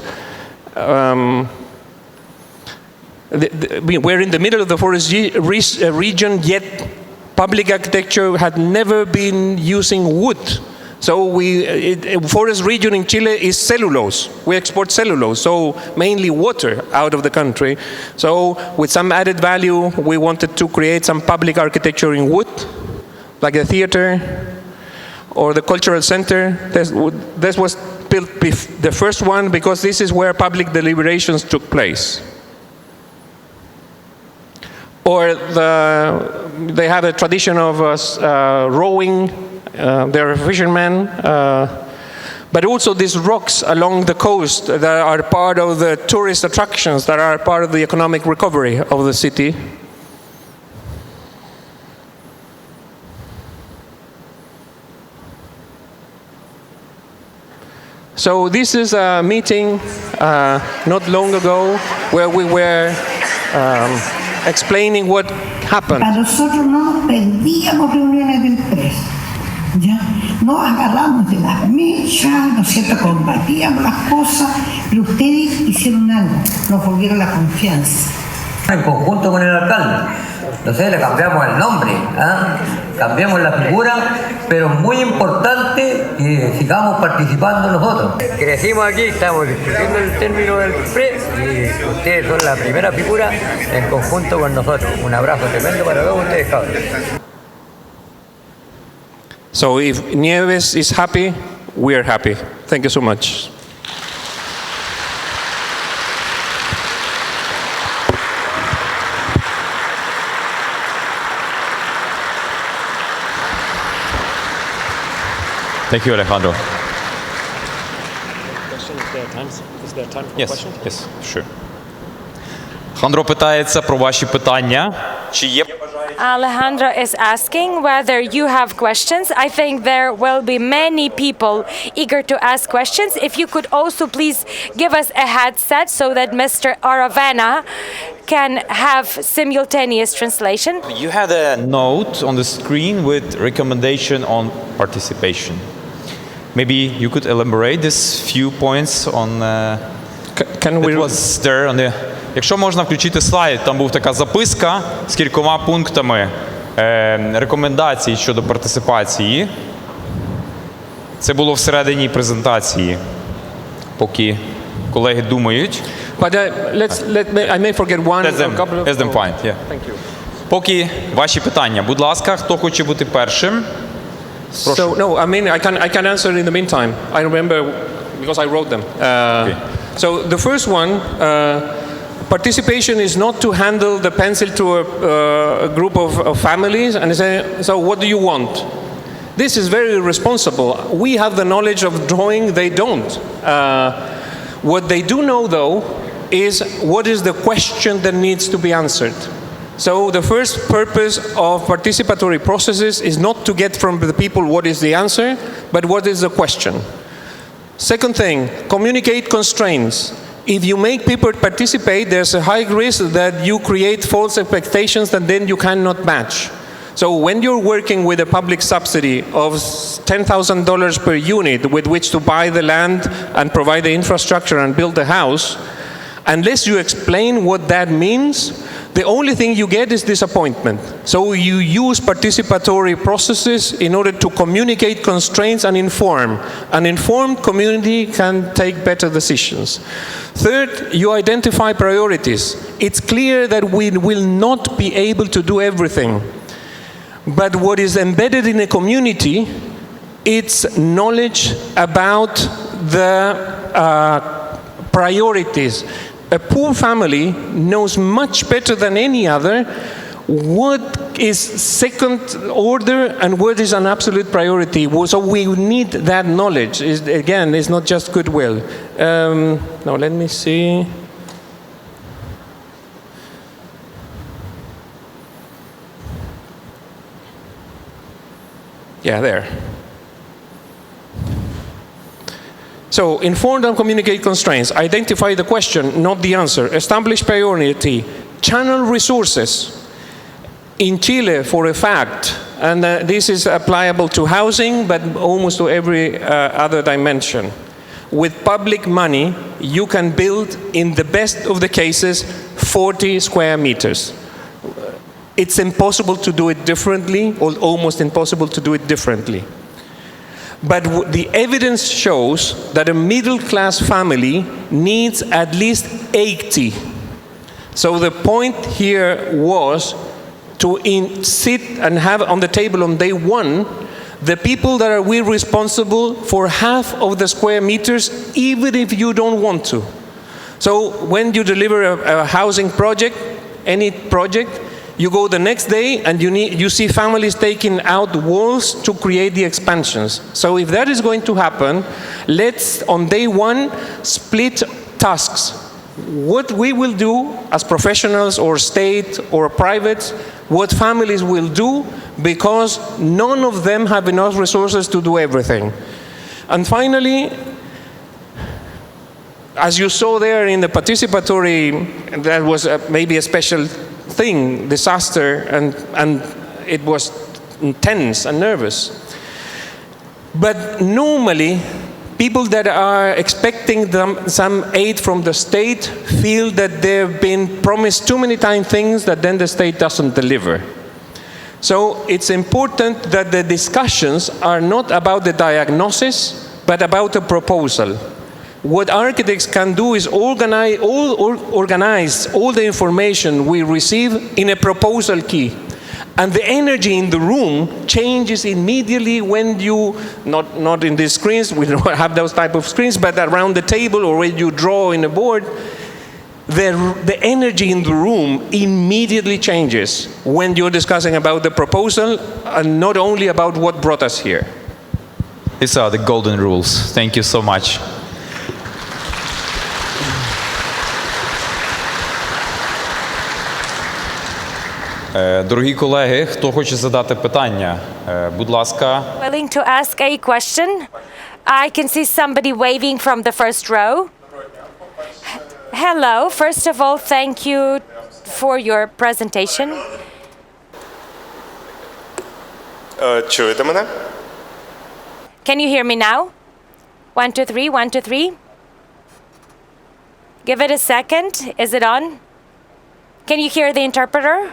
We're in the middle of the forest region, yet public architecture had never been using wood. So forest region in Chile is cellulose. We export cellulose, so mainly water out of the country. So with some added value, we wanted to create some public architecture in wood, like the theater, or the cultural center. This was built the first one because this is where public deliberations took place. Or they have a tradition of rowing. They're fishermen. But also these rocks along the coast that are part of the tourist attractions, that are part of the economic recovery of the city. So this is a meeting not long ago where we were explaining what happened. A nosotros no nos perdíamos reuniones del PRES, ¿ya? Nos agarramos de las mechas, ¿no es cierto?, compartíamos las cosas, pero ustedes hicieron algo, nos volvieron la confianza. En conjunto con el alcalde. Entonces le cambiamos el nombre, ¿ah? Cambiamos la figura, pero es muy importante que sigamos participando nosotros. Crecimos aquí, estamos discutiendo el término del PRE y ustedes son la primera figura en conjunto con nosotros. Un abrazo tremendo para todos ustedes, cabros. So if Nieves is happy, we are happy. Thank you so much. Thank you, Alejandro. Is there time for questions? Yes, sure. Алехандро питається про ваші питання. Чи є Alejandro is asking whether you have questions. I think there will be many people eager to ask questions. If you could also please give us a headset so that Mr. Aravena can have simultaneous translation. You had a note on the screen with recommendation on participation. Maybe you could elaborate this few points on Can we... It was there on the... Якщо можна включити слайд, там була така записка з кількома пунктами рекомендацій щодо партисипації. Це було всередині презентації, поки колеги думають. But I may forget one or couple of... Let them find, yeah. Thank you. Поки ваші питання. Будь ласка, хто хоче бути першим? Прошу. So, no, I mean, I can answer in the meantime. I remember because I wrote them. Okay. So the first one, participation is not to handle the pencil to a group of families and say, so what do you want? This is very irresponsible. We have the knowledge of drawing, they don't. What they do know, though, is what is the question that needs to be answered. So the first purpose of participatory processes is not to get from the people what is the answer, but what is the question. Second thing, communicate constraints. If you make people participate, there's a high risk that you create false expectations that then you cannot match. So when you're working with a public subsidy of $10,000 per unit with which to buy the land and provide the infrastructure and build the house, unless you explain what that means, the only thing you get is disappointment. So you use participatory processes in order to communicate constraints and inform. An informed community can take better decisions. Third, you identify priorities. It's clear that we will not be able to do everything. But what is embedded in a community, it's knowledge about the priorities. A poor family knows much better than any other what is second order and what is an absolute priority. So we need that knowledge. Again, it's not just goodwill. Now let me see. Yeah, there. So, inform and communicate constraints. Identify the question, not the answer. Establish priority. Channel resources. In Chile, for a fact, and this is applicable to housing, but almost to every other dimension. With public money, you can build, in the best of the cases, 40 square meters. It's impossible to do it differently, or almost impossible to do it differently. But the evidence shows that a middle-class family needs at least 80. So the point here was to sit and have on the table on day one the people that are responsible for half of the square meters, even if you don't want to. So when you deliver a housing project, any project, you go the next day and you see families taking out walls to create the expansions. So if that is going to happen, let's on day one split tasks. What we will do as professionals or state or private, what families will do, because none of them have enough resources to do everything. And finally, as you saw there in the participatory, that was maybe a special thing, disaster, and it was tense and nervous. But normally, people that are expecting some aid from the state feel that they've been promised too many times things that then the state doesn't deliver. So it's important that the discussions are not about the diagnosis, but about the proposal. What architects can do is organize all the information we receive in a proposal key. And the energy in the room changes immediately when you, not in these screens, we don't have those type of screens, but around the table or when you draw in a board, the energy in the room immediately changes when you're discussing about the proposal and not only about what brought us here. These are the golden rules. Thank you so much. Дорогі колеги, хто хоче задати питання, будь ласка. Willing to ask a question? I can see somebody waving from the first row. Hello. First of all, thank you for your presentation. Чуєте мене? Can you hear me now? 1, 2, 3, 1, 2, 3. Give it a second. Is it on? Can you hear the interpreter?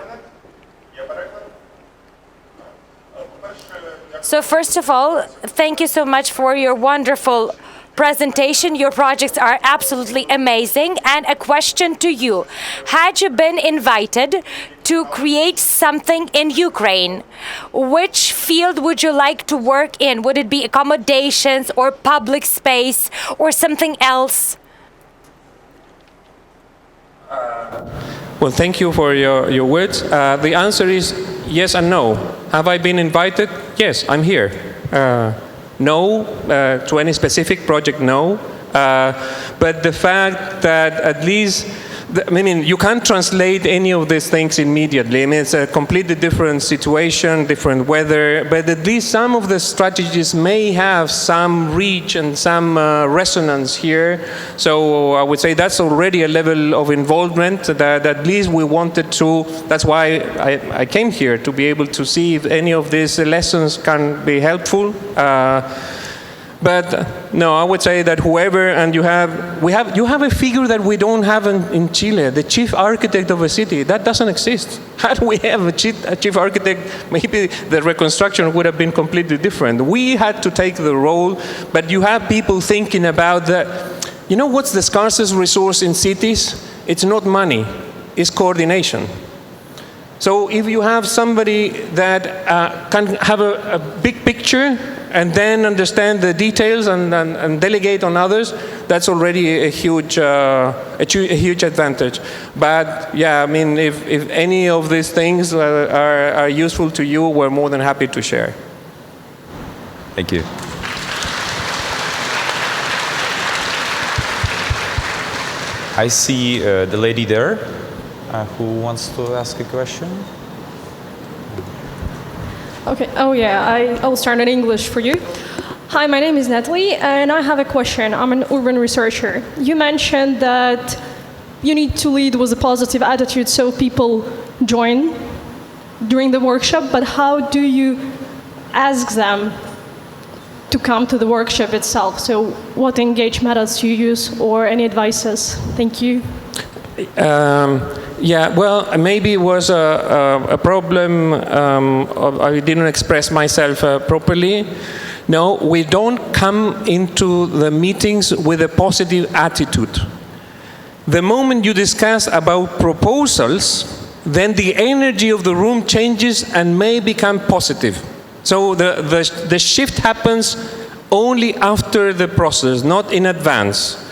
So first of all, thank you so much for your wonderful presentation. Your projects are absolutely amazing. And a question to you. Had you been invited to create something in Ukraine, which field would you like to work in? Would it be accommodations or public space or something else? Well, thank you for your words. The answer is yes and no. Have I been invited? Yes, I'm here. No, to any specific project, no. But the fact that at least, I mean, you can't translate any of these things immediately. I mean, it's a completely different situation, different weather, but at least some of the strategies may have some reach and some resonance here. So I would say that's already a level of involvement that at least we wanted to, that's why I came here, to be able to see if any of these lessons can be helpful. But no, I would say that whoever, and you have a figure that we don't have in Chile, the chief architect of a city. That doesn't exist. Had we have a chief architect, maybe the reconstruction would have been completely different. We had to take the role, but you have people thinking about that. You know what's the scarcest resource in cities? It's not money, it's coordination. So if you have somebody that can have a big picture and then understand the details and delegate on others, that's already a huge advantage. But yeah, I mean, if any of these things are useful to you, we're more than happy to share. Thank you. I see the lady there who wants to ask a question. Okay. Oh yeah, I'll start in English for you. Hi, my name is Natalie, and I have a question. I'm an urban researcher. You mentioned that you need to lead with a positive attitude so people join during the workshop, but how do you ask them to come to the workshop itself? So what engage methods do you use or any advices? Thank you. Yeah, well, maybe it was a problem I didn't express myself properly. No, we don't come into the meetings with a positive attitude. The moment you discuss about proposals, then the energy of the room changes and may become positive. So the shift happens only after the process, not in advance.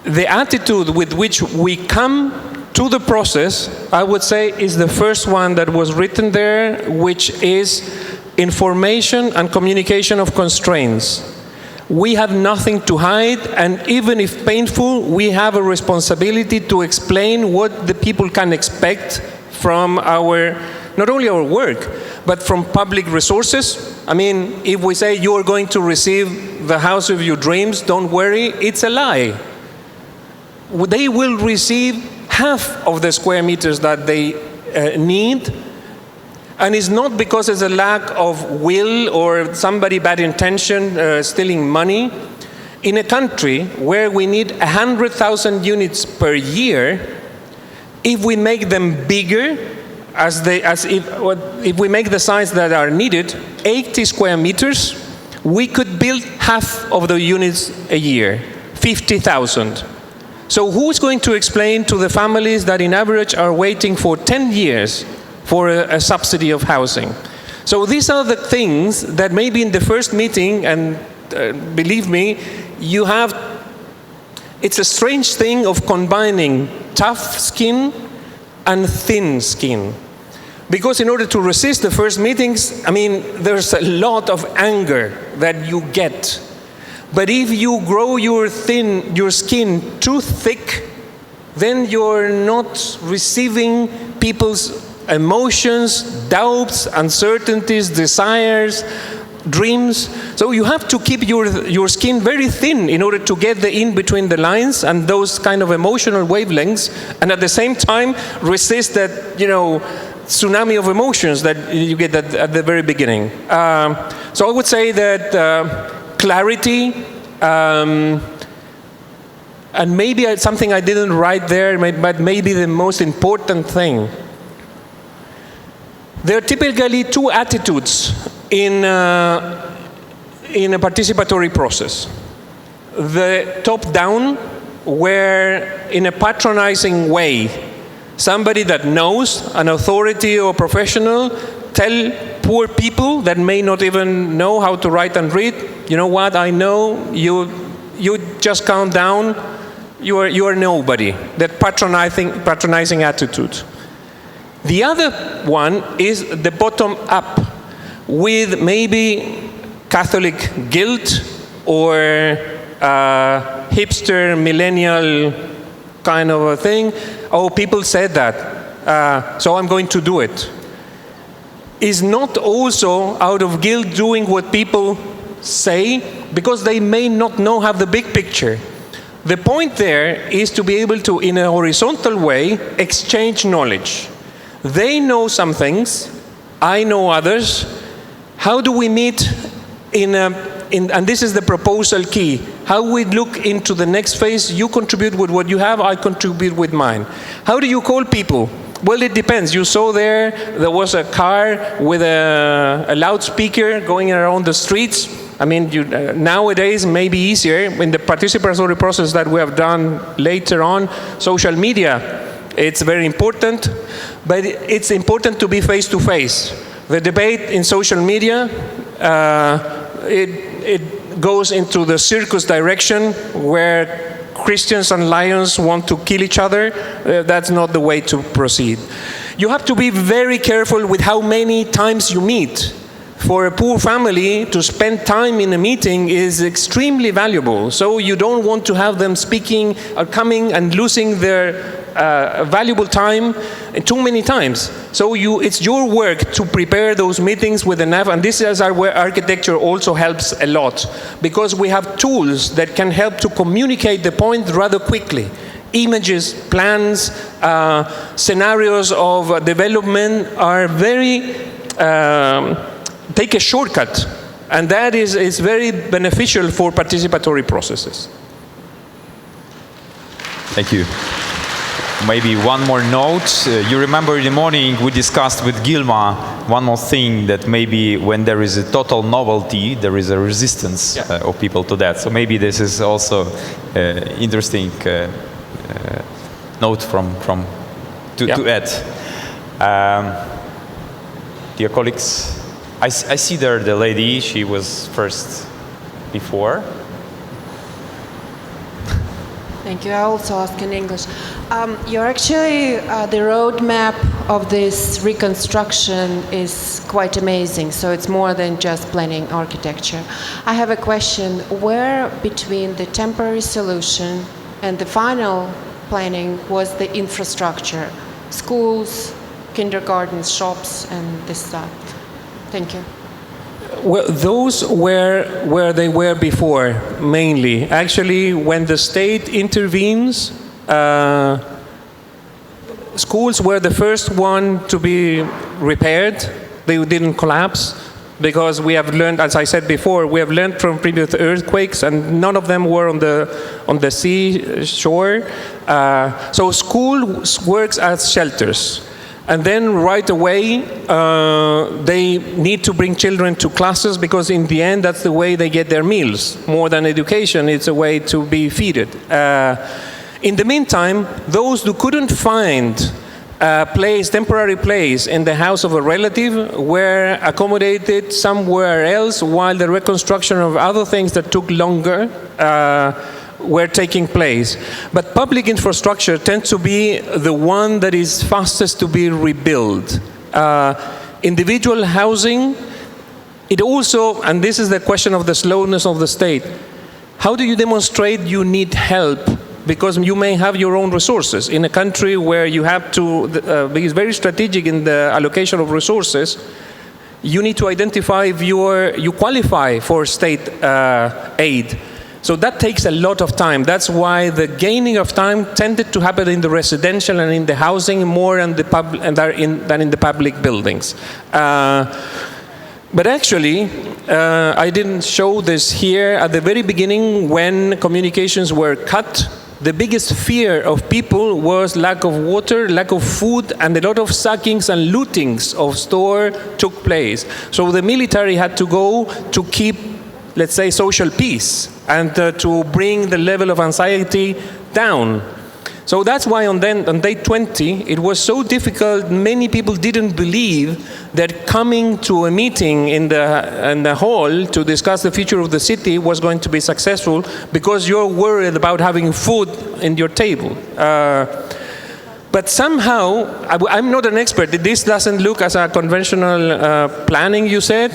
The attitude with which we come to the process, I would say, is the first one that was written there, which is information and communication of constraints. We have nothing to hide, and even if painful, we have a responsibility to explain what the people can expect from not only our work, but from public resources. I mean, if we say you are going to receive the house of your dreams, don't worry, it's a lie. they will receive half of the square meters that they need. And it's not because there's a lack of will or somebody bad intention stealing money. In a country where we need 100,000 units per year, if we make them bigger, if we make the size that are needed, 80 square meters, we could build half of the units a year, 50,000. So who's going to explain to the families that in average are waiting for 10 years for a subsidy of housing? So these are the things that maybe in the first meeting, and believe me, it's a strange thing of combining tough skin and thin skin. Because in order to resist the first meetings, I mean, there's a lot of anger that you get. But if you grow your skin too thick, then you're not receiving people's emotions, doubts, uncertainties, desires, dreams. So you have to keep your skin very thin in order to get the in between the lines and those kind of emotional wavelengths, and at the same time resist that, tsunami of emotions that you get at the very beginning. So I would say that clarity, and maybe something I didn't write there, but maybe the most important thing. There are typically two attitudes in a participatory process. The top-down, where in a patronizing way, somebody that knows, an authority or professional, tell poor people that may not even know how to write and read, you know what, I know, you just count down, you are nobody. That patronizing attitude. The other one is the bottom-up, with maybe Catholic guilt or hipster millennial kind of a thing. Oh, people said that, so I'm going to do it. Is not also out of guilt doing what people say, because they may not have the big picture. The point there is to be able to, in a horizontal way, exchange knowledge. They know some things, I know others. How do we meet and this is the proposal key, how we look into the next phase? You contribute with what you have, I contribute with mine. How do you call people? Well, it depends. You saw there was a car with a loudspeaker going around the streets. I mean, nowadays it may be easier in the participatory process that we have done later on. Social media, it's very important, but it's important to be face-to-face. The debate in social media, it goes into the circus direction where Christians and lions want to kill each other. That's not the way to proceed. You have to be very careful with how many times you meet. For a poor family, to spend time in a meeting is extremely valuable. So you don't want to have them speaking or coming and losing their valuable time too many times. So it's your work to prepare those meetings with enough, and this is where architecture also helps a lot, because we have tools that can help to communicate the point rather quickly. Images, plans, scenarios of development are very, take a shortcut, and that is very beneficial for participatory processes. Thank you. Maybe one more note. You remember in the morning we discussed with Gilma one more thing, that maybe when there is a total novelty, there is a resistance of people to that. So maybe this is also interesting note to add. Dear colleagues, I see there the lady, she was first before. Thank you. I also ask in English. You're actually, the roadmap of this reconstruction is quite amazing. So it's more than just planning architecture. I have a question. Where between the temporary solution and the final planning was the infrastructure? Schools, kindergartens, shops, and this stuff. Thank you. Well, those were where they were before, mainly. Actually, when the state intervenes, Schools were the first one to be repaired. They didn't collapse because we have learned, as I said before, we have learned from previous earthquakes, and none of them were on the seashore. So school works as shelters. And then right away, they need to bring children to classes because in the end, that's the way they get their meals. More than education, it's a way to be fed. In the meantime, those who couldn't find a place, temporary place in the house of a relative were accommodated somewhere else while the reconstruction of other things that took longer were taking place. But public infrastructure tends to be the one that is fastest to be rebuilt. Individual housing, it also, and this is the question of the slowness of the state, how do you demonstrate you need help? Because you may have your own resources. In a country where you have to be very strategic in the allocation of resources, you need to identify if you qualify for state aid. So that takes a lot of time. That's why the gaining of time tended to happen in the residential and in the housing more than in the public buildings. But actually, I didn't show this here. At the very beginning, when communications were cut, the biggest fear of people was lack of water, lack of food, and a lot of sackings and lootings of store took place. So the military had to go to keep, let's say, social peace and to bring the level of anxiety down. So that's why on day 20, it was so difficult. Many people didn't believe that coming to a meeting in the hall to discuss the future of the city was going to be successful because you're worried about having food in your table. But somehow, I'm not an expert. This doesn't look as a conventional planning, you said.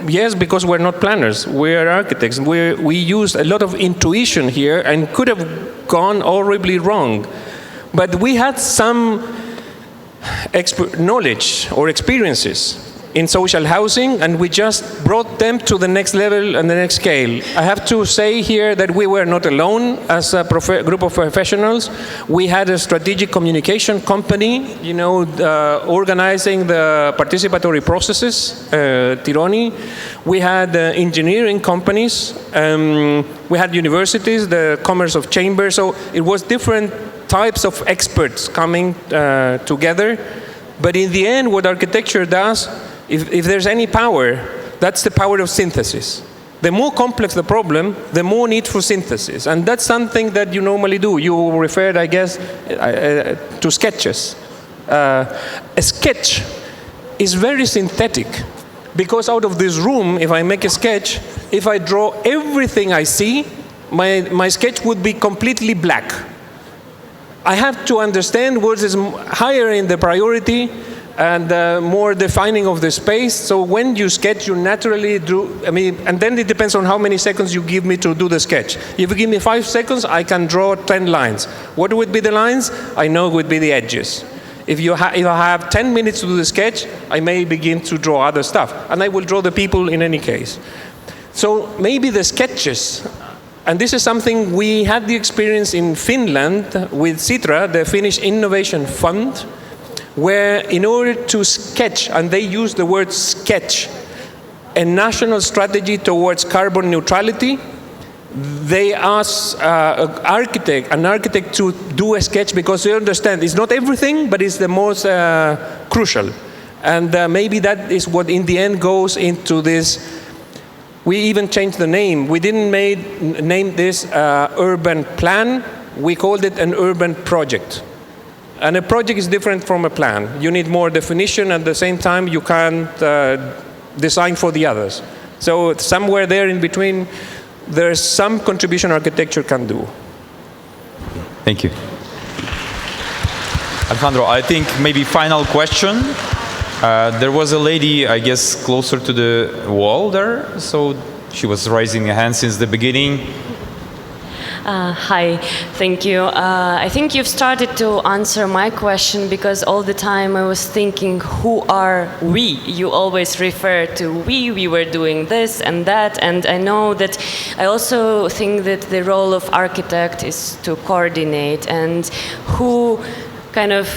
Yes, because we're not planners. We're architects. We use a lot of intuition here and could have gone horribly wrong. But we had some knowledge or experiences in social housing, and we just brought them to the next level and the next scale. I have to say here that we were not alone as a group of professionals. We had a strategic communication company, organizing the participatory processes, Tironi. We had engineering companies. We had universities, the Commerce of Chambers. So it was different types of experts coming together. But in the end, what architecture does, if there's any power, that's the power of synthesis. The more complex the problem, the more need for synthesis. And that's something that you normally do. You referred, I guess, to sketches. A sketch is very synthetic because out of this room, if I make a sketch, if I draw everything I see, my sketch would be completely black. I have to understand what is higher in the priority and more defining of the space. So when you sketch, you naturally do, and then it depends on how many seconds you give me to do the sketch. If you give me 5 seconds, I can draw 10 lines. What would be the lines? I know it would be the edges. If I have 10 minutes to do the sketch, I may begin to draw other stuff. And I will draw the people in any case. So maybe the sketches, and this is something we had the experience in Finland with Sitra, the Finnish Innovation Fund, where in order to sketch, and they use the word sketch, a national strategy towards carbon neutrality, they ask an architect to do a sketch because they understand it's not everything, but it's the most crucial. And maybe that is what in the end goes into this. We even changed the name. We didn't name this urban plan. We called it an urban project. And a project is different from a plan. You need more definition. At the same time, you can't design for the others. So somewhere there in between, there's some contribution architecture can do. Thank you. Alejandro, I think maybe final question. There was a lady, I guess, closer to the wall there. So she was raising her hand since the beginning. Hi, thank you. I think you've started to answer my question because all the time I was thinking, who are we? You always refer to we were doing this and that, and I know that I also think that the role of architect is to coordinate, and who kind of,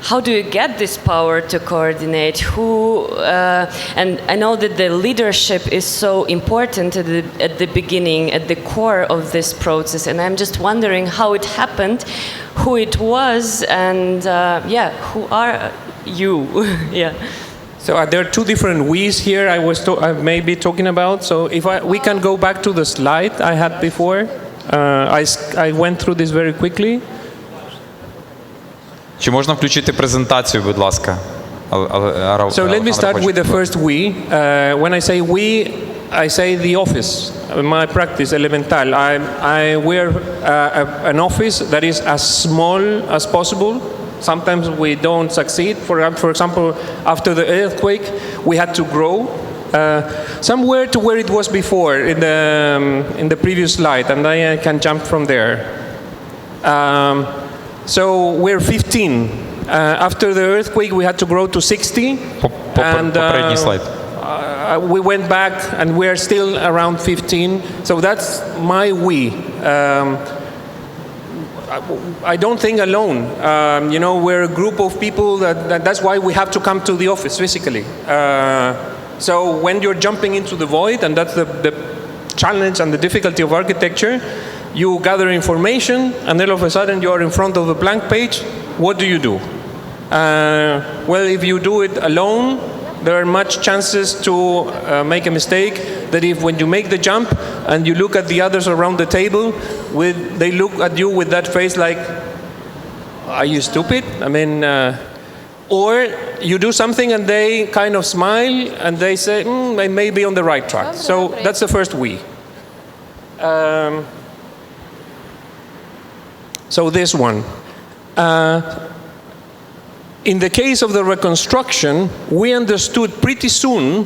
how do you get this power to coordinate? And I know that the leadership is so important at the beginning, at the core of this process, and I'm just wondering how it happened, who it was, and who are you? Yeah. So there are two different we's here I may be talking about. So if we can go back to the slide I had before. I went through this very quickly. Чи можна включити презентацію, будь ласка? So let me start with the first we. When I say we, I say the office. My practice, elemental. I wear an office that is as small as possible. Sometimes we don't succeed. For example, after the earthquake, we had to grow somewhere to where it was before in the previous slide, and I can jump from there. So we're 15. After the earthquake, we had to grow to 60. And we went back, and we're still around 15. So that's my we. I don't think alone. We're a group of people that's why we have to come to the office physically. So when you're jumping into the void, and that's the challenge and the difficulty of architecture, you gather information, and then all of a sudden you're in front of a blank page. What do you do? Well, if you do it alone, there are much chances to make a mistake. That if when you make the jump and you look at the others around the table, they look at you with that face like, are you stupid? I mean, or you do something and they kind of smile and they say, I may be on the right track. So that's the first we. So this one. In the case of the reconstruction, we understood pretty soon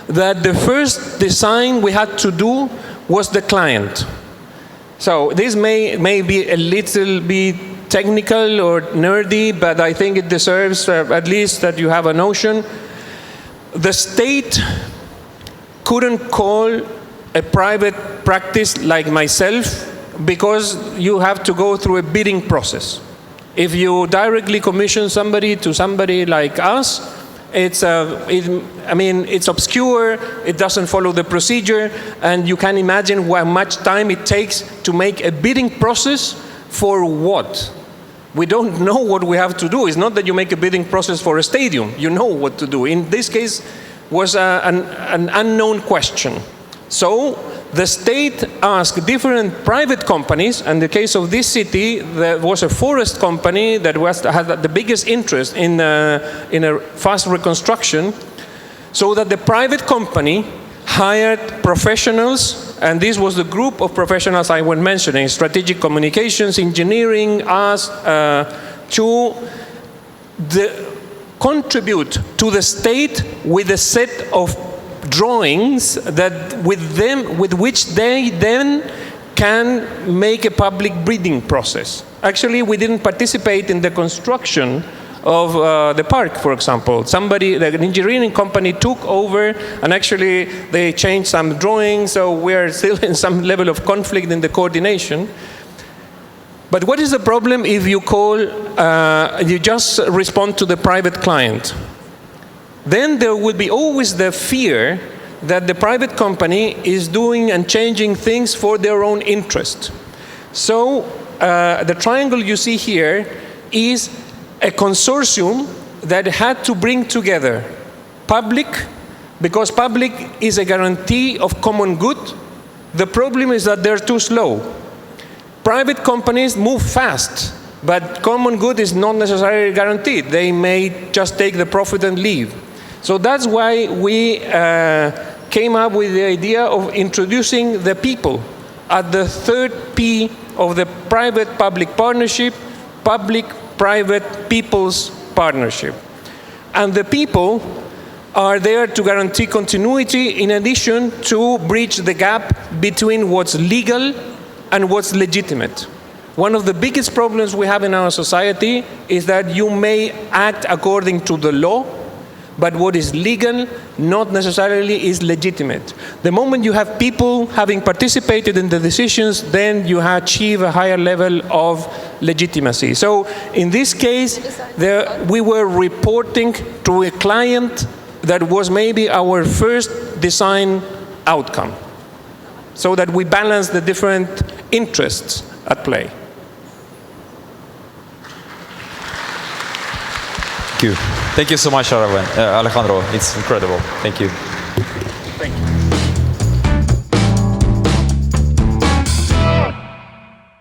that the first design we had to do was the client. So this may be a little bit technical or nerdy, but I think it deserves at least that you have a notion. The state couldn't call a private practice like myself because you have to go through a bidding process. If you directly commission somebody to somebody like us, it's obscure, it doesn't follow the procedure, and you can imagine how much time it takes to make a bidding process for what? We don't know what we have to do. It's not that you make a bidding process for a stadium. You know what to do. In this case, was an unknown question. So the state asked different private companies. In the case of this city, there was a forest company that had the biggest interest in a fast reconstruction, so that the private company hired professionals, and this was the group of professionals I was mentioning: strategic communications, engineering, us, to contribute to the state with a set of drawings that with which they then can make a public bidding process. Actually, we didn't participate in the construction of the park, for example. The engineering company took over, and actually they changed some drawings, so we're still in some level of conflict in the coordination. But what is the problem if you you just respond to the private client? Then there will be always the fear that the private company is doing and changing things for their own interest. So the triangle you see here is a consortium that had to bring together public, because public is a guarantee of common good. The problem is that they're too slow. Private companies move fast, but common good is not necessarily guaranteed. They may just take the profit and leave. So that's why we came up with the idea of introducing the people at the third P of the private-public partnership, public-private people's partnership. And the people are there to guarantee continuity in addition to bridge the gap between what's legal and what's legitimate. One of the biggest problems we have in our society is that you may act according to the law, but what is legal not necessarily is legitimate. The moment you have people having participated in the decisions, then you achieve a higher level of legitimacy. So in this case, we were reporting to a client that was maybe our first design outcome, so that we balance the different interests at play. Thank you. Thank you so much, Alejandro. It's incredible. Thank you. Thank you.